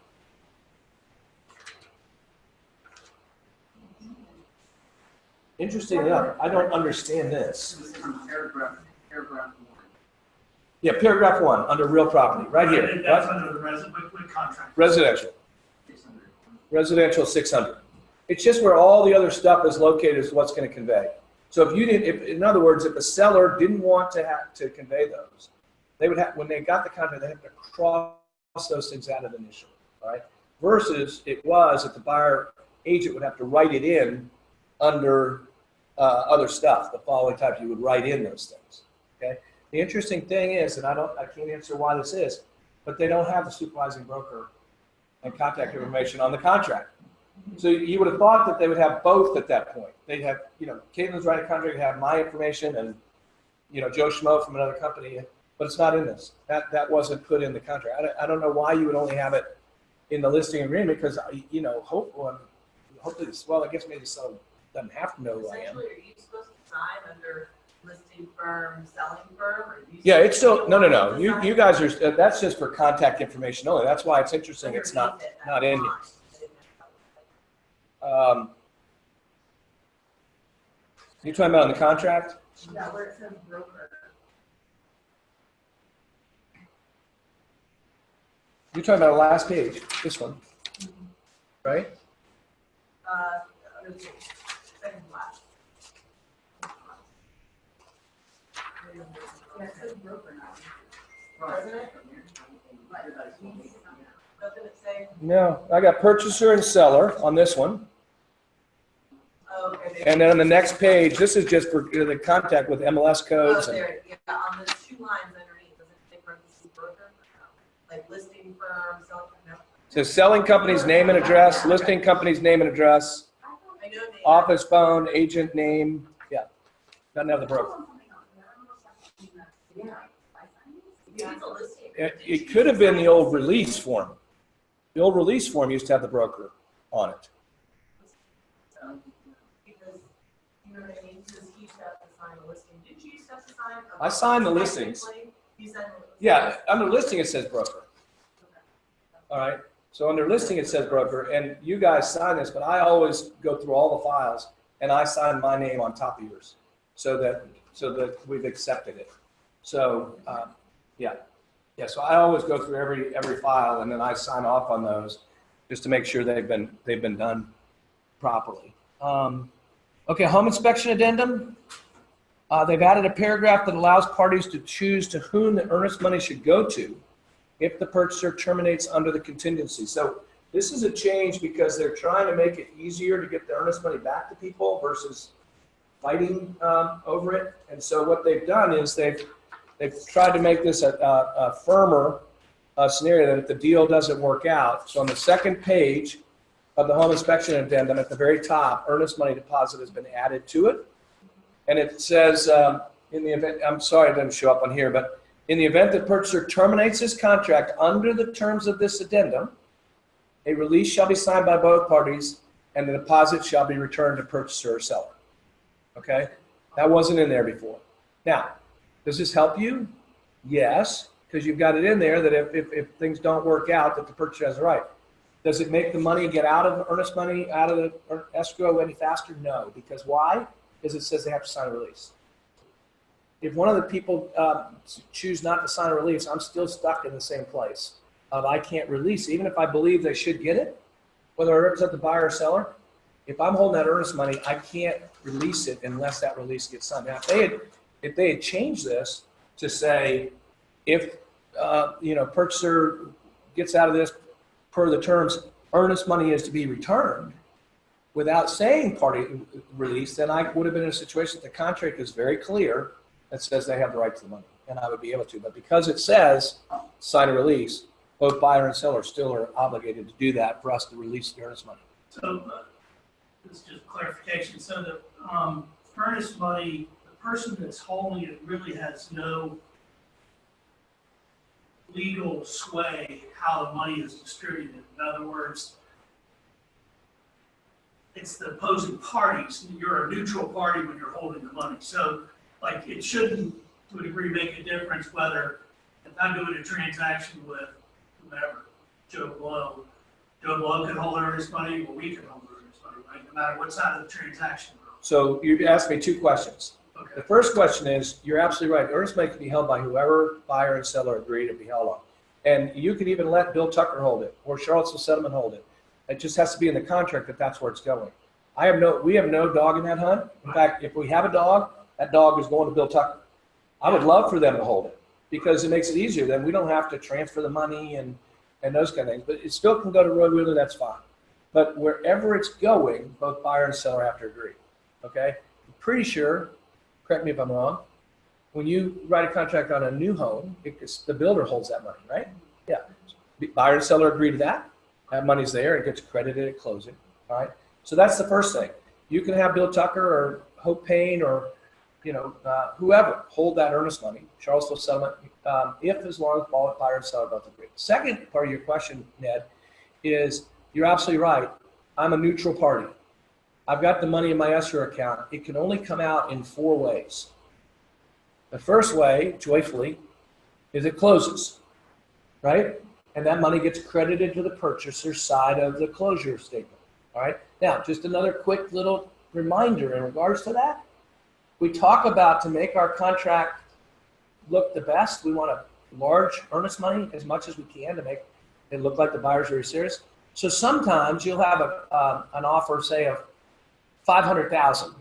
I don't understand this. This is in paragraph 1. Yeah, paragraph 1 under real property, right here. That's Right? under the contract. Residential. 600. Residential 600. It's just where all the other stuff is located is what's going to convey. So in other words, if a seller didn't want to have to convey those, they would have, when they got the contract, they have to cross those things out of initially, all right? Versus it was that the buyer agent would have to write it in under other stuff, the following types. You would write in those things. Okay. The interesting thing is, and I can't answer why this is, but they don't have the supervising broker and contact information on the contract. So you would have thought that they would have both at that point. They'd have, Caitlin's writing a contract, have my information, and Joe Schmo from another company, but it's not in this. That wasn't put in the contract. I don't know why you would only have it in the listing agreement, because hopefully, I guess maybe the seller doesn't have to know who I am. Essentially, are you supposed to sign under listing firm, selling firm, or you? Yeah, it's still no. You guys are, that's just for contact information only. That's why it's interesting. It's not in here. You talking about in the contract? Yeah, where it says broker. You're talking about the last page, this one, right? Second last. Yeah, it says broker now. Doesn't it? Doesn't it say? No, I got purchaser and seller on this one. Oh, okay. And then on the next page, this is just for the contact with MLS codes. Oh, And, there, yeah, on the 2 lines underneath, does it say parentheses broker? No. Like listing firm, selling, no. says selling company's name and address, listing company's name and address, I know they. office phone, agent name. Yeah, doesn't have the broker. Yeah, it's a listing. It could have been the old release form. The old release form used to have the broker on it. Because, you know what I mean, because he used to have to sign a listing. Did you used to have to sign sign? I sign the listings. Technically, you said. Yeah, under listing it says broker. All right. So under listing it says broker, and you guys sign this, but I always go through all the files and I sign my name on top of yours, so that we've accepted it. So yeah. So I always go through every file and then I sign off on those just to make sure they've been done properly. Okay, home inspection addendum. They've added a paragraph that allows parties to choose to whom the earnest money should go to if the purchaser terminates under the contingency. So this is a change because they're trying to make it easier to get the earnest money back to people versus fighting over it. And so what they've done is they've tried to make this a firmer scenario that if the deal doesn't work out. So on the second page of the home inspection addendum at the very top, earnest money deposit has been added to it. And it says, in the event, I'm sorry it doesn't show up on here, but in the event that purchaser terminates his contract under the terms of this addendum, a release shall be signed by both parties and the deposit shall be returned to purchaser or seller. Okay? That wasn't in there before. Now, does this help you? Yes, because you've got it in there that if things don't work out, that the purchaser has the right. Does it make the money get out of earnest money, out of the escrow any faster? No, because why? Because it says they have to sign a release. If one of the people choose not to sign a release, I'm still stuck in the same place of I can't release, even if I believe they should get it, whether I represent the buyer or seller. If I'm holding that earnest money, I can't release it unless that release gets signed. Now, if they had changed this to say, if purchaser gets out of this per the terms, earnest money is to be returned, without saying party release, then I would have been in a situation that the contract is very clear that says they have the right to the money, and I would be able to. But because it says sign a release, both buyer and seller still are obligated to do that for us to release the earnest money. So this is just clarification. So the earnest money, the person that's holding it really has no legal sway how the money is distributed. In other words, it's the opposing parties. You're a neutral party when you're holding the money. So, like, it shouldn't, to a degree, make a difference whether if I'm doing a transaction with whomever, Joe Blow can hold earnest money, or we can hold earnest money, right? No matter what side of the transaction we're on. So you asked me two questions. Okay. The first question is, you're absolutely right. Earnest money can be held by whoever buyer and seller agree to be held on. And you could even let Bill Tucker hold it or Charlottesville Settlement hold it. It just has to be in the contract that that's where it's going. We have no dog in that hunt. In fact, if we have a dog, that dog is going to Bill Tucker. I would love for them to hold it because it makes it easier. Then we don't have to transfer the money and those kind of things. But it still can go to Roy Wheeler, that's fine. But wherever it's going, both buyer and seller have to agree. Okay? I'm pretty sure, correct me if I'm wrong, when you write a contract on a new home, the builder holds that money, right? Yeah. Buyer and seller agree to that. That money's there. It gets credited at closing. All right? So that's the first thing. You can have Bill Tucker or Hope Payne or whoever hold that earnest money, Charlottesville Settlement, as long as both buyer and seller both agree. Second part of your question, Ned, is you're absolutely right. I'm a neutral party. I've got the money in my escrow account. It can only come out in 4 ways. The first way, joyfully, is it closes, right? And that money gets credited to the purchaser's side of the closure statement. All right. Now, just another quick little reminder in regards to that. We talk about to make our contract look the best, we want a large earnest money as much as we can to make it look like the buyer's very serious. So sometimes you'll have an offer, say, of $500,000,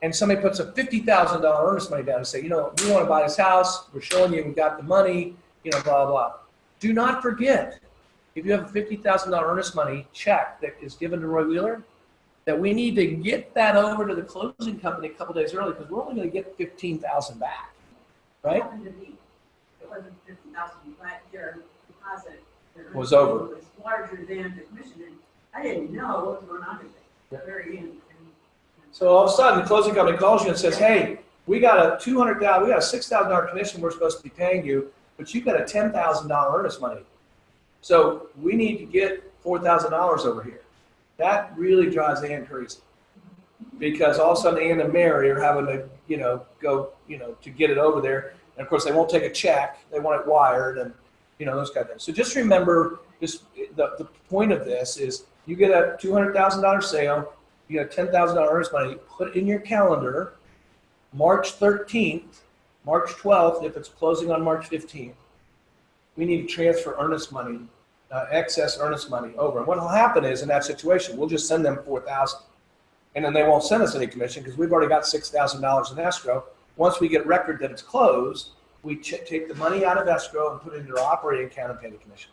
and somebody puts a $50,000 earnest money down and say, we want to buy this house. We're showing you we've got the money, blah, blah. Do not forget, if you have a $50,000 earnest money check that is given to Roy Wheeler, that we need to get that over to the closing company a couple days early because we're only going to get $15,000 back, right? It happened to me. It wasn't 50,000, but your deposit Was over. was larger than the commission, and I didn't know what was going on at the very end. So all of a sudden, the closing company calls you and says, hey, we got a $6,000 commission we're supposed to be paying you, but you've got a $10,000 earnest money. So we need to get $4,000 over here. That really drives the hand crazy. because all of a sudden Ann and Mary are having to, go, to get it over there. And of course, they won't take a check. They want it wired and, those kind of things. So just remember, the point of this is you get a $200,000 sale, you get a $10,000 earnest money, put in your calendar March 13th, March 12th, if it's closing on March 15th. We need to transfer earnest money, excess earnest money over. And what will happen is, in that situation, we'll just send them $4,000. And then they won't send us any commission because we've already got $6,000 in escrow. Once we get record that it's closed, we take the money out of escrow and put it into our operating account and pay the commission.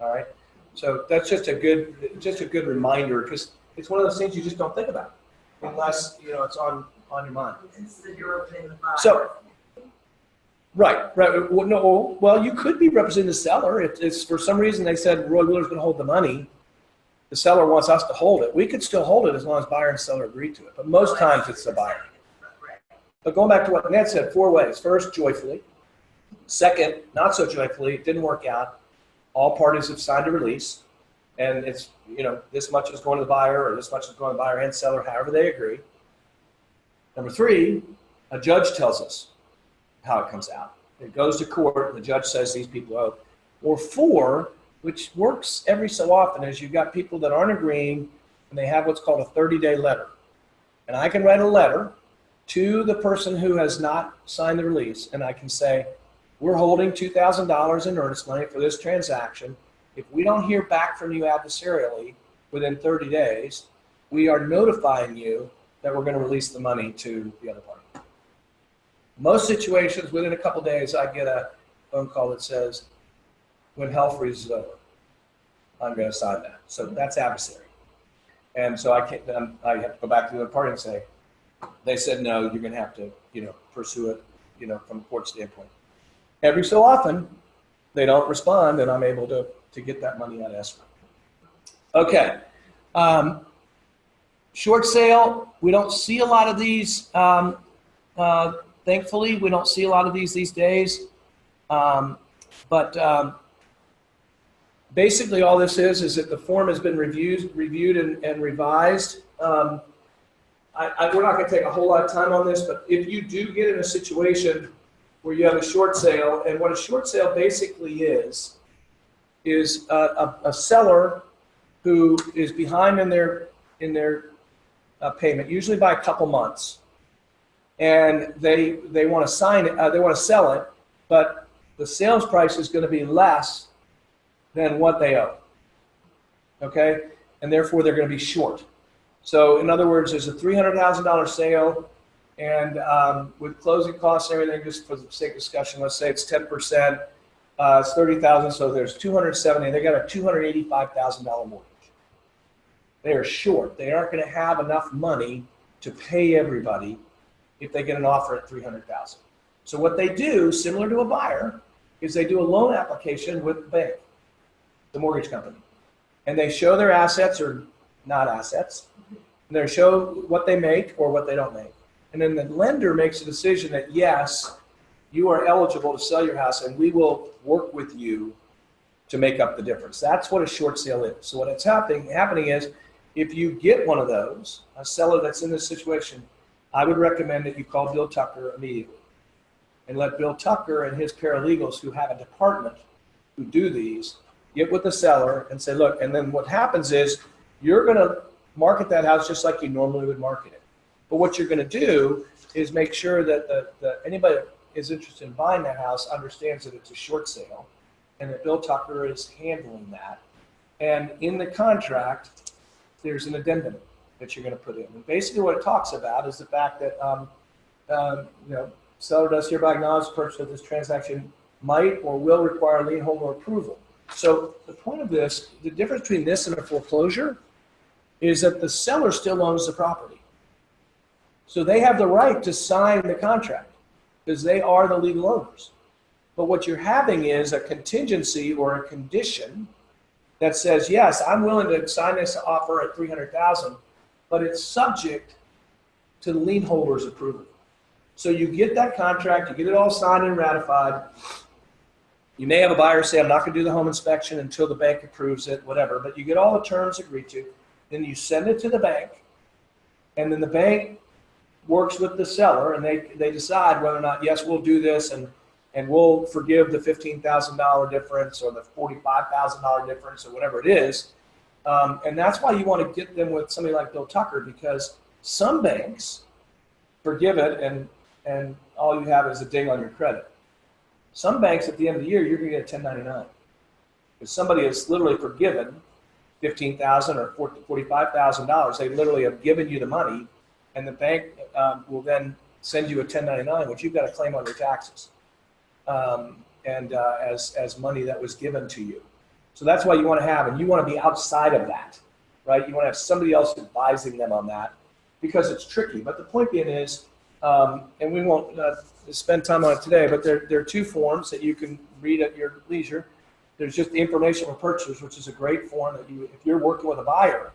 All right? So that's just a good reminder, because it's one of those things you just don't think about unless, it's on your mind. This is you're opening the file. So, right. Well, you could be representing the seller. If it's for some reason they said Roy Wheeler's going to hold the money, the seller wants us to hold it. We could still hold it as long as buyer and seller agree to it. But most times it's the buyer. But going back to what Ned said, 4 ways. First, joyfully. Second, not so joyfully. It didn't work out. All parties have signed a release. And it's, this much is going to the buyer or this much is going to the buyer and seller, however they agree. Number 3, a judge tells us how it comes out. It goes to court, and the judge says these people owe. Or 4, which works every so often, is you've got people that aren't agreeing, and they have what's called a 30-day letter. And I can write a letter to the person who has not signed the release, and I can say, we're holding $2,000 in earnest money for this transaction. If we don't hear back from you adversarially within 30 days, we are notifying you that we're going to release the money to the other party. Most situations, within a couple days, I get a phone call that says, when hell freezes over, I'm going to sign that. So that's adversary. And so I have to go back to the other party and say, they said no, you're going to have to, pursue it, from a court standpoint. Every so often, they don't respond, and I'm able to get that money out of escrow. Okay. Short sale, we don't see a lot of these. Thankfully, we don't see a lot of these days. But basically all this is that the form has been reviewed and revised. We're not going to take a whole lot of time on this, but if you do get in a situation where you have a short sale, and what a short sale basically is a seller who is behind in their payment, usually by a couple months, and they want to sign it, they want to sell it, but the sales price is going to be less than what they owe. Okay, and therefore they're going to be short. So in other words, there's a $300,000 sale, and with closing costs and everything, just for the sake of discussion, let's say it's 10%, it's $30,000, so there's $270,000. They got a $285,000 mortgage. They are short. They aren't going to have enough money to pay everybody if they get an offer at $300,000. So what they do, similar to a buyer, is they do a loan application with the bank, the mortgage company, and they show their assets or not assets, and they show what they make or what they don't make. And then the lender makes a decision that, yes, you are eligible to sell your house, and we will work with you to make up the difference. That's what a short sale is. So what it's happening is, if you get one of those, a seller that's in this situation, I would recommend that you call Bill Tucker immediately and let Bill Tucker and his paralegals, who have a department who do these, get with the seller and say, look, and then what happens is you're going to market that house just like you normally would market it. But what you're going to do is make sure that anybody that is interested in buying that house understands that it's a short sale and that Bill Tucker is handling that. And in the contract, there's an addendum that you're going to put in. And basically what it talks about is the fact that, seller does hereby acknowledge the purchase of this transaction might or will require lien holder approval. So the point of this, the difference between this and a foreclosure is that the seller still owns the property. So they have the right to sign the contract because they are the legal owners. But what you're having is a contingency or a condition that says, yes, I'm willing to sign this offer at $300,000, but it's subject to the lien holder's approval. So you get that contract, you get it all signed and ratified. You may have a buyer say, I'm not going to do the home inspection until the bank approves it, whatever, but you get all the terms agreed to. Then you send it to the bank, And then the bank works with the seller and they decide whether or not, yes, we'll do this and we'll forgive the $15,000 difference or the $45,000 difference or whatever it is. And that's why you want to get them with somebody like Bill Tucker, because some banks forgive it and all you have is a ding on your credit. Some banks at the end of the year, you're going to get a 1099. If somebody has literally forgiven $15,000 or $45,000, they literally have given you the money, and the bank will then send you a 1099, which you've got to claim on your taxes, as money that was given to you. So that's why you want to have, and you want to be outside of that, right? You want to have somebody else advising them on that, because it's tricky. But the point being is, and we won't spend time on it today, but there are two forms that you can read at your leisure. There's just the information for purchasers, which is a great form that you, if you're working with a buyer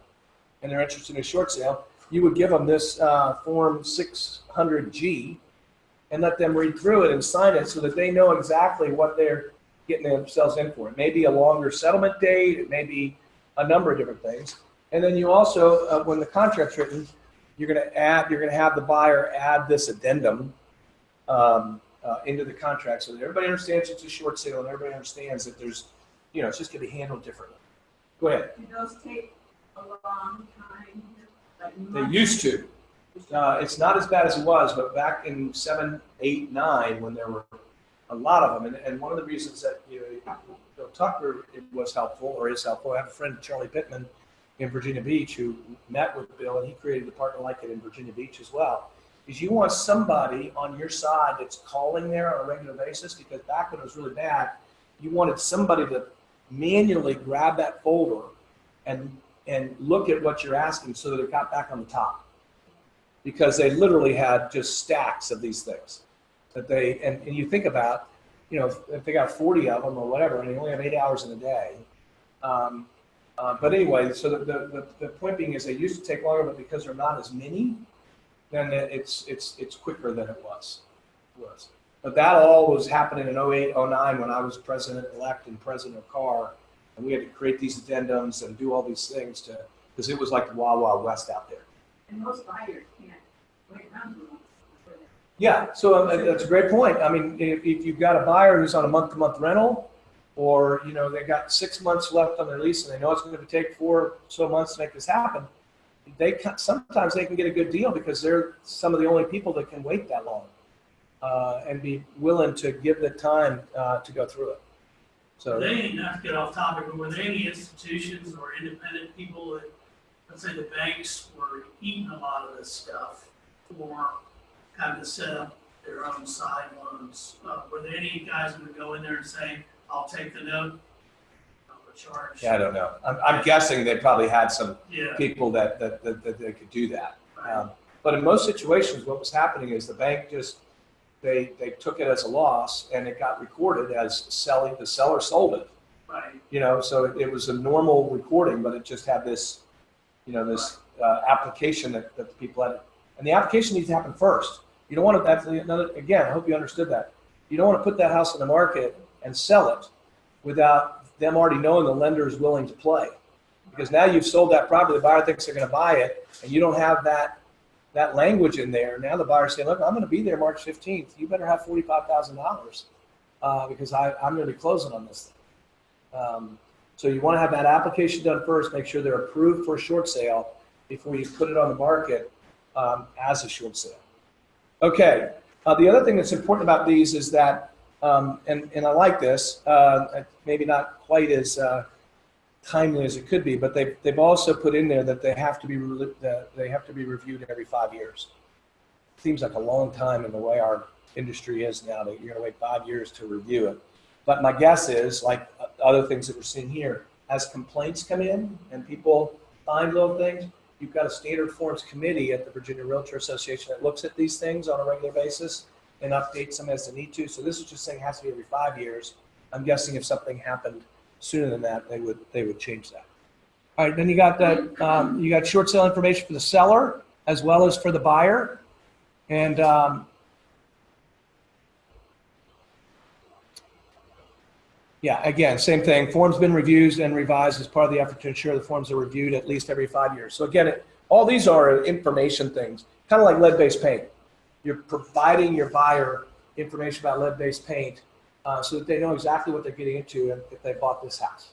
and they're interested in a short sale, you would give them this form 600G and let them read through it and sign it so that they know exactly what they're getting themselves in for. It may be a longer settlement date, it may be a number of different things. And then you also, when the contract's written, you're going to have the buyer add this addendum into the contract so that everybody understands it's a short sale and everybody understands that there's, it's just going to be handled differently. Go ahead. Do those take a long time? Like They months? used to. It's not as bad as it was, but back in 7, 8, 9, when there were a lot of them, and one of the reasons that Bill Tucker was helpful or is helpful. I have a friend, Charlie Pittman, in Virginia Beach, who met with Bill, and he created a partner like it in Virginia Beach as well. Is you want somebody on your side that's calling there on a regular basis, because back when it was really bad, you wanted somebody to manually grab that folder and look at what you're asking so that it got back on the top. Because they literally had just stacks of these things that they, and you think about, if they got 40 of them or whatever, and they only have 8 hours in a day. But anyway, so the point being is they used to take longer, but because there are not as many, then it's quicker than it was. But that all was happening in 08, 09 when I was president-elect and president of CAR, and we had to create these addendums and do all these things because it was like the Wild Wild West out there. And most buyers can't wait around for months. Yeah, so that's a great point. I mean, if you've got a buyer who's on a month-to-month rental, or they got 6 months left on their lease and they know it's going to take 4 or so months to make this happen, sometimes they can get a good deal because they're some of the only people that can wait that long and be willing to give the time to go through it. So Not to get off topic, but were there any institutions or independent people that, let's say the banks, were eating a lot of this stuff or having to set up their own side loans? Were there any guys who would go in there and say, I'll take the note, I'll charge? yeah, I don't know. I'm guessing they probably had some Yeah. people that they could do that. Right. But in most situations, what was happening is the bank just they took it as a loss and it got recorded as the seller sold it. Right. So it was a normal recording, but it just had this, this application that the people had, and the application needs to happen first. You don't want to. Again, I hope you understood that. You don't want to put that house on the market and sell it without them already knowing the lender is willing to play, because now you've sold that property. The buyer thinks they're going to buy it, and you don't have that language in there. Now the buyer's saying, look, I'm going to be there March 15th. You better have $45,000 because I'm going to be closing on this thing. So you want to have that application done first, make sure they're approved for a short sale before you put it on the market as a short sale. Okay. The other thing that's important about these is that, and I like this, maybe not quite as timely as it could be, but they've also put in there that they have to be reviewed every 5 years. Seems like a long time in the way our industry is now that you're going to wait 5 years to review it. But my guess is, like other things that we're seeing here, as complaints come in and people find little things, you've got a standard forms committee at the Virginia Realtor Association that looks at these things on a regular basis and updates them as they need to. So this is just saying it has to be every 5 years. I'm guessing if something happened sooner than that, they would change that. All right, then you got you got short sale information for the seller as well as for the buyer, and yeah, again, same thing. Forms been reviewed and revised as part of the effort to ensure the forms are reviewed at least every 5 years. So again, All these are information things, kind of like lead-based paint. You're providing your buyer information about lead-based paint so that they know exactly what they're getting into if they bought this house.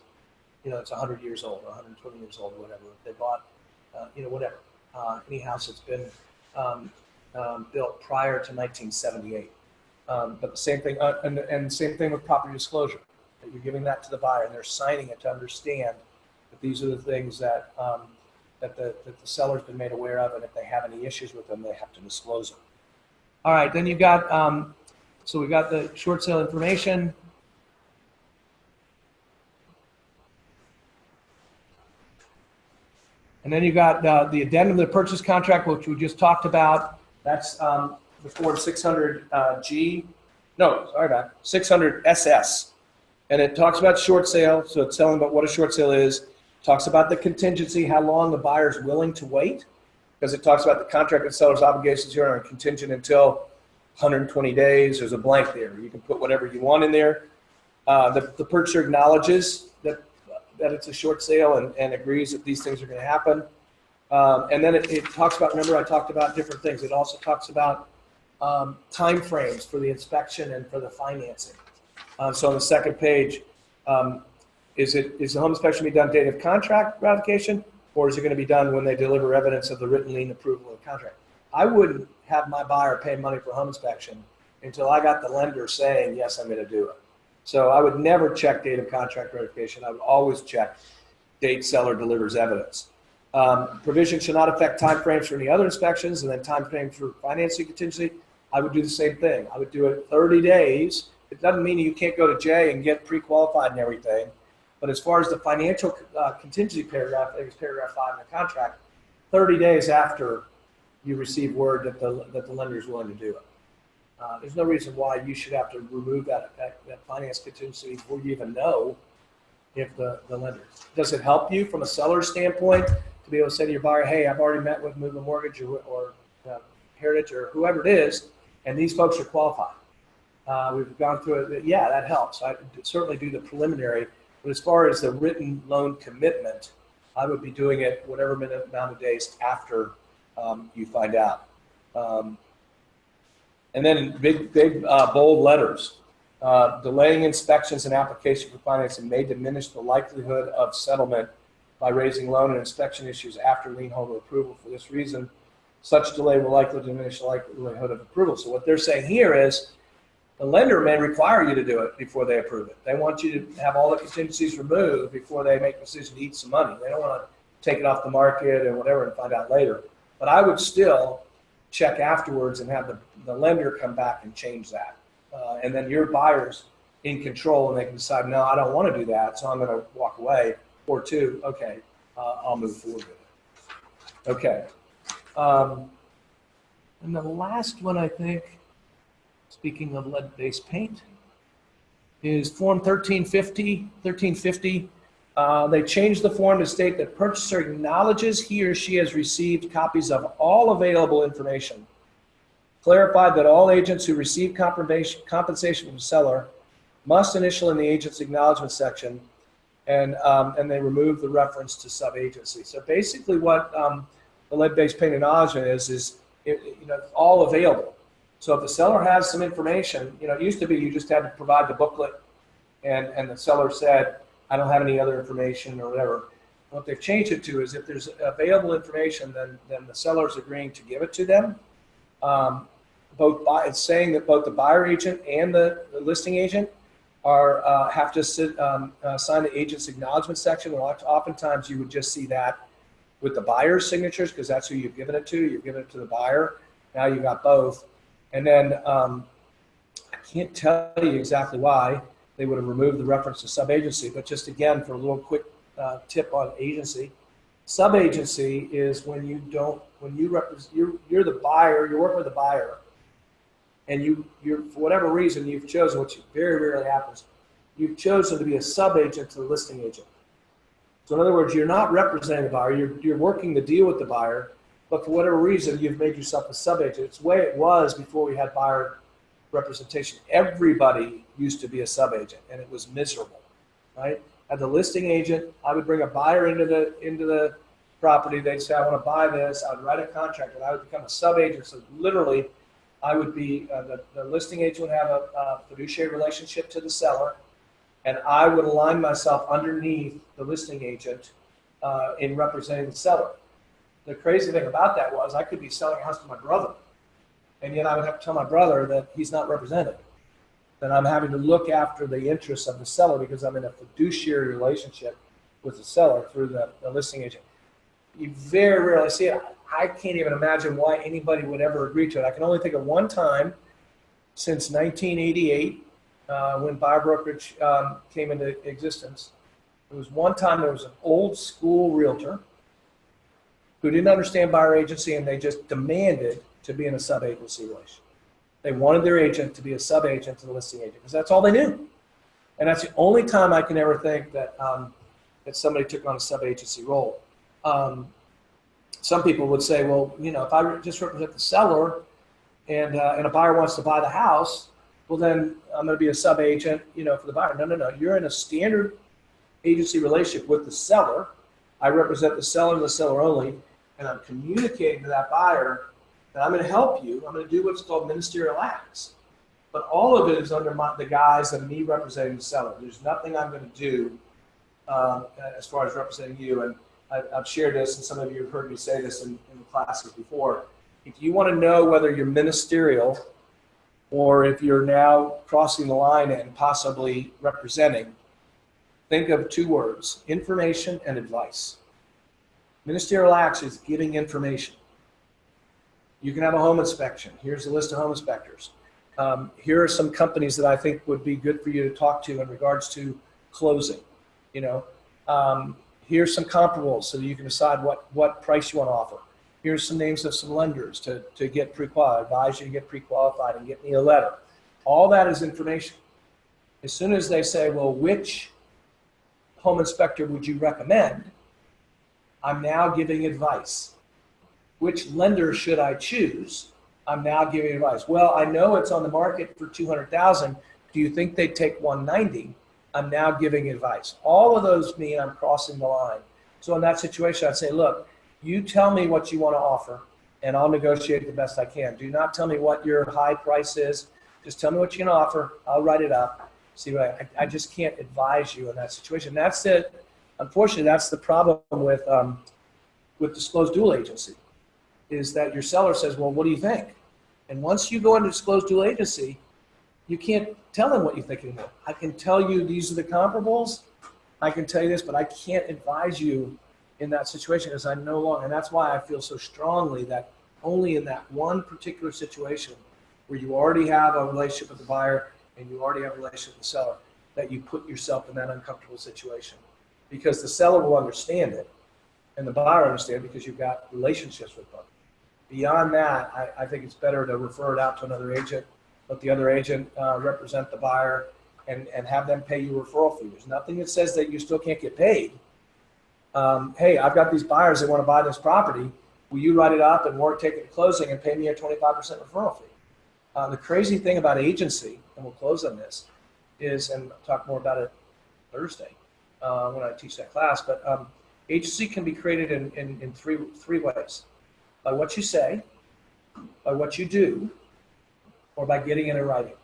You know, it's 100 years old or 120 years old, whatever. If they bought, whatever, any house that's been built prior to 1978. But the same thing, and same thing with property disclosure. That you're giving that to the buyer, and they're signing it to understand that these are the things that that the seller's been made aware of, and if they have any issues with them, they have to disclose them. All right, then you've got, so we got the short sale information. And then you got the addendum to the purchase contract, which we just talked about. That's the Form 600G. No, sorry about it, 600 SS. And it talks about short sale, so it's telling about what a short sale is. Talks about the contingency, how long the buyer is willing to wait, because it talks about the contract and seller's obligations here are contingent until 120 days. There's a blank there. You can put whatever you want in there. The purchaser acknowledges that it's a short sale and agrees that these things are going to happen. And then it talks about, remember I talked about different things. It also talks about time frames for the inspection and for the financing. So on the second page, is the home inspection be done date of contract ratification, or is it going to be done when they deliver evidence of the written lien approval of the contract? I wouldn't have my buyer pay money for home inspection until I got the lender saying, yes, I'm going to do it. So I would never check date of contract ratification. I would always check date seller delivers evidence. Provision should not affect timeframes for any other inspections, and then timeframes for financing contingency. I would do the same thing. I would do it 30 days. It doesn't mean you can't go to J and get pre-qualified and everything. But as far as the financial contingency paragraph, I think it's paragraph 5 in the contract, 30 days after you receive word that the lender is willing to do it. There's no reason why you should have to remove that finance contingency before you even know if the lender. Does it help you from a seller's standpoint to be able to say to your buyer, hey, I've already met with Move a Mortgage or Heritage or whoever it is, and these folks are qualified. We've gone through it. Yeah, that helps. I certainly do the preliminary. But as far as the written loan commitment, I would be doing it whatever amount of days after you find out. And then big bold letters. Delaying inspections and application for financing may diminish the likelihood of settlement by raising loan and inspection issues after lien holder approval. For this reason, such delay will likely diminish the likelihood of approval. So what they're saying here is the lender may require you to do it before they approve it. They want you to have all the contingencies removed before they make a decision to eat some money. They don't want to take it off the market or whatever and find out later. But I would still check afterwards and have the lender come back and change that. And then your buyer's in control and they can decide, no, I don't want to do that, so I'm going to walk away. Or two, okay, I'll move forward with it. Okay. And the last one, I think, speaking of lead-based paint, is Form 1350. They changed the form to state that purchaser acknowledges he or she has received copies of all available information. Clarified that all agents who receive compensation from the seller must initial in the agent's acknowledgement section, and they remove the reference to sub-agency. So basically what the lead-based paint acknowledgement is all available. So if the seller has some information, it used to be you just had to provide the booklet and the seller said, I don't have any other information or whatever. What they've changed it to is if there's available information, then the seller's agreeing to give it to them. It's saying that both the buyer agent and the listing agent have to sign the agent's acknowledgement section. Oftentimes you would just see that with the buyer's signatures because that's who you've given it to. You've given it to the buyer. Now you've got both. And then I can't tell you exactly why they would have removed the reference to sub-agency, but just again, for a little quick tip on agency, sub-agency is when you're the buyer, you're working with the buyer, and you're for whatever reason you've chosen, which very rarely happens, you've chosen to be a sub-agent to the listing agent. So in other words, you're not representing the buyer, you're working the deal with the buyer, but for whatever reason, you've made yourself a sub-agent. It's the way it was before we had buyer representation. Everybody used to be a sub-agent, and it was miserable, right? As the listing agent, I would bring a buyer into the property, they'd say, I want to buy this. I would write a contract, and I would become a sub-agent. So literally, I would be, the listing agent would have a fiduciary relationship to the seller, and I would align myself underneath the listing agent in representing the seller. The crazy thing about that was I could be selling a house to my brother, and yet I would have to tell my brother that he's not represented, that I'm having to look after the interests of the seller because I'm in a fiduciary relationship with the seller through the listing agent. You very rarely see it. I can't even imagine why anybody would ever agree to it. I can only think of one time since 1988 when buyer brokerage came into existence. There was one time there was an old school realtor who didn't understand buyer agency, and they just demanded to be in a sub-agency relation. They wanted their agent to be a sub-agent to the listing agent because that's all they knew. And that's the only time I can ever think that, that somebody took on a sub-agency role. Some people would say, well, you know, if I just represent the seller and a buyer wants to buy the house, well, then I'm going to be a sub-agent, you know, for the buyer. No, no, no. You're in a standard agency relationship with the seller. I represent the seller and the seller only, and I'm communicating to that buyer that I'm going to help you. I'm going to do what's called ministerial acts. But all of it is under the guise of me representing the seller. There's nothing I'm going to do as far as representing you. And I've shared this, and some of you have heard me say this in the classes before. If you want to know whether you're ministerial or if you're now crossing the line and possibly representing, think of two words: information and advice. Ministerial acts is giving information. You can have a home inspection. Here's a list of home inspectors. Here are some companies that I think would be good for you to talk to in regards to closing. You know, here's some comparables so that you can decide what price you want to offer. Here's some names of some lenders to get pre-qualified, advise you to get pre-qualified and get me a letter. All that is information. As soon as they say, well, which home inspector would you recommend? I'm now giving advice. Which lender should I choose? I'm now giving advice. Well, I know it's on the market for $200,000. Do you think they'd take $190,000? I'm now giving advice. All of those mean I'm crossing the line. So in that situation, I'd say, look, you tell me what you want to offer, and I'll negotiate the best I can. Do not tell me what your high price is. Just tell me what you can offer. I'll write it up. See what I just can't advise you in that situation. That's it. Unfortunately, that's the problem with disclosed dual agency, is that your seller says, well, what do you think? And once you go into disclosed dual agency, you can't tell them what you think anymore. I can tell you these are the comparables. I can tell you this, but I can't advise you in that situation because I no longer, and that's why I feel so strongly that only in that one particular situation where you already have a relationship with the buyer and you already have a relationship with the seller, that you put yourself in that uncomfortable situation, because the seller will understand it and the buyer understand because you've got relationships with both. Beyond that, I think it's better to refer it out to another agent, let the other agent represent the buyer and have them pay you referral fee. There's nothing that says that you still can't get paid. Hey, I've got these buyers that want to buy this property. Will you write it up and take it to closing and pay me a 25% referral fee? The crazy thing about agency, and we'll close on this, is, and I'll talk more about it Thursday when I teach that class, but agency can be created in three ways: by what you say, by what you do, or by getting it in writing,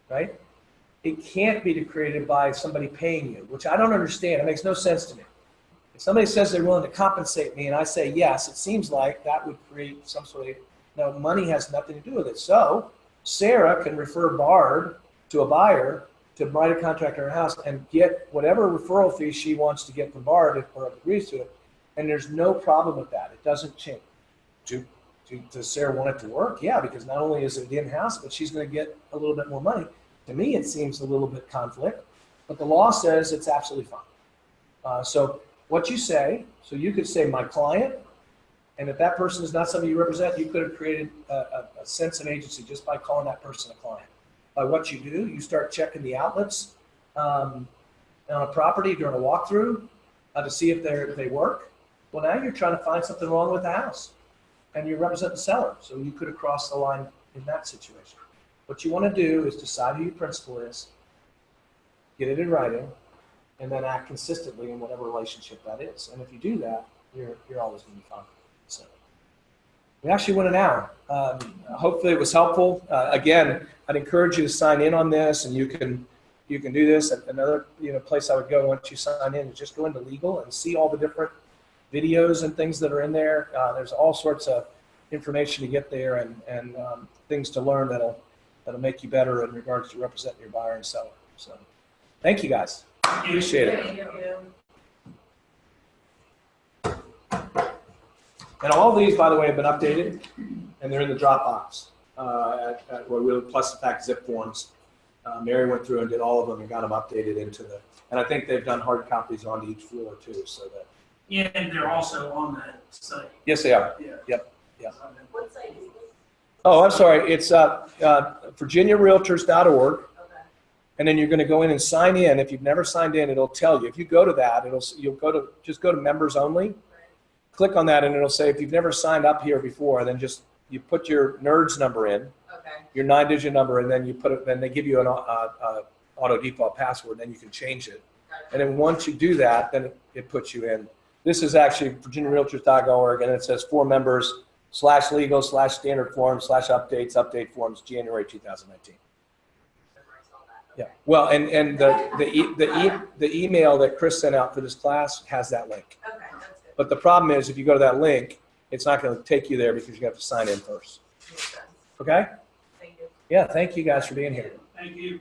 right? It can't be created by somebody paying you, which I don't understand. It makes no sense to me. If somebody says they're willing to compensate me and I say yes, it seems like that would create some sort of, no, money has nothing to do with it. So Sarah can refer Barb to a buyer to write a contract on her house and get whatever referral fee she wants to get from Barb if Barb agrees to it. And there's no problem with that. It doesn't change. Does Sarah want it to work? Yeah, because not only is it in-house, but she's going to get a little bit more money. To me, it seems a little bit conflict, but the law says it's absolutely fine. So what you say, so you could say my client, and if that person is not somebody you represent, you could have created a sense of agency just by calling that person a client. By what you do, you start checking the outlets on a property during a walkthrough to see if they work. Well, now you're trying to find something wrong with the house, and you represent the seller, so you could have crossed the line in that situation. What you want to do is decide who your principal is, get it in writing, and then act consistently in whatever relationship that is. And if you do that, you're always going to be fine. So we actually went an hour. Hopefully it was helpful. Again, I'd encourage you to sign in on this, and you can do this. Another place I would go once you sign in is just go into legal and see all the different videos and things that are in there. There's all sorts of information to get there and things to learn that'll make you better in regards to representing your buyer and seller. So thank you guys. Appreciate it. Thank you. And all these, by the way, have been updated, and they're in the Dropbox at where we'll plus the fact zip forms. Mary went through and did all of them and got them updated into the. And I think they've done hard copies onto each floor too, so that. Yeah, and they're also on that site. Yes, they are. Yeah. Yep. What site is this? Oh, I'm sorry. It's VirginiaRealtors.org. Okay. And then you're going to go in and sign in. If you've never signed in, it'll tell you. If you go to that, you'll just go to members only. Click on that, and it'll say if you've never signed up here before, then you put your NERDS number in, Okay. your 9-digit number, and then you put it. Then they give you an auto default password. Then you can change it. And then once you do that, then it puts you in. This is actually VirginiaRealtors.org, and it says for members /legal/standard forms /update forms January 2019. Yeah. Well, and the email that Chris sent out for this class has that link. Okay, that's good. But the problem is if you go to that link, it's not going to take you there because you have to sign in first. Makes sense. Okay? Thank you. Yeah. Thank you guys for being here. Thank you.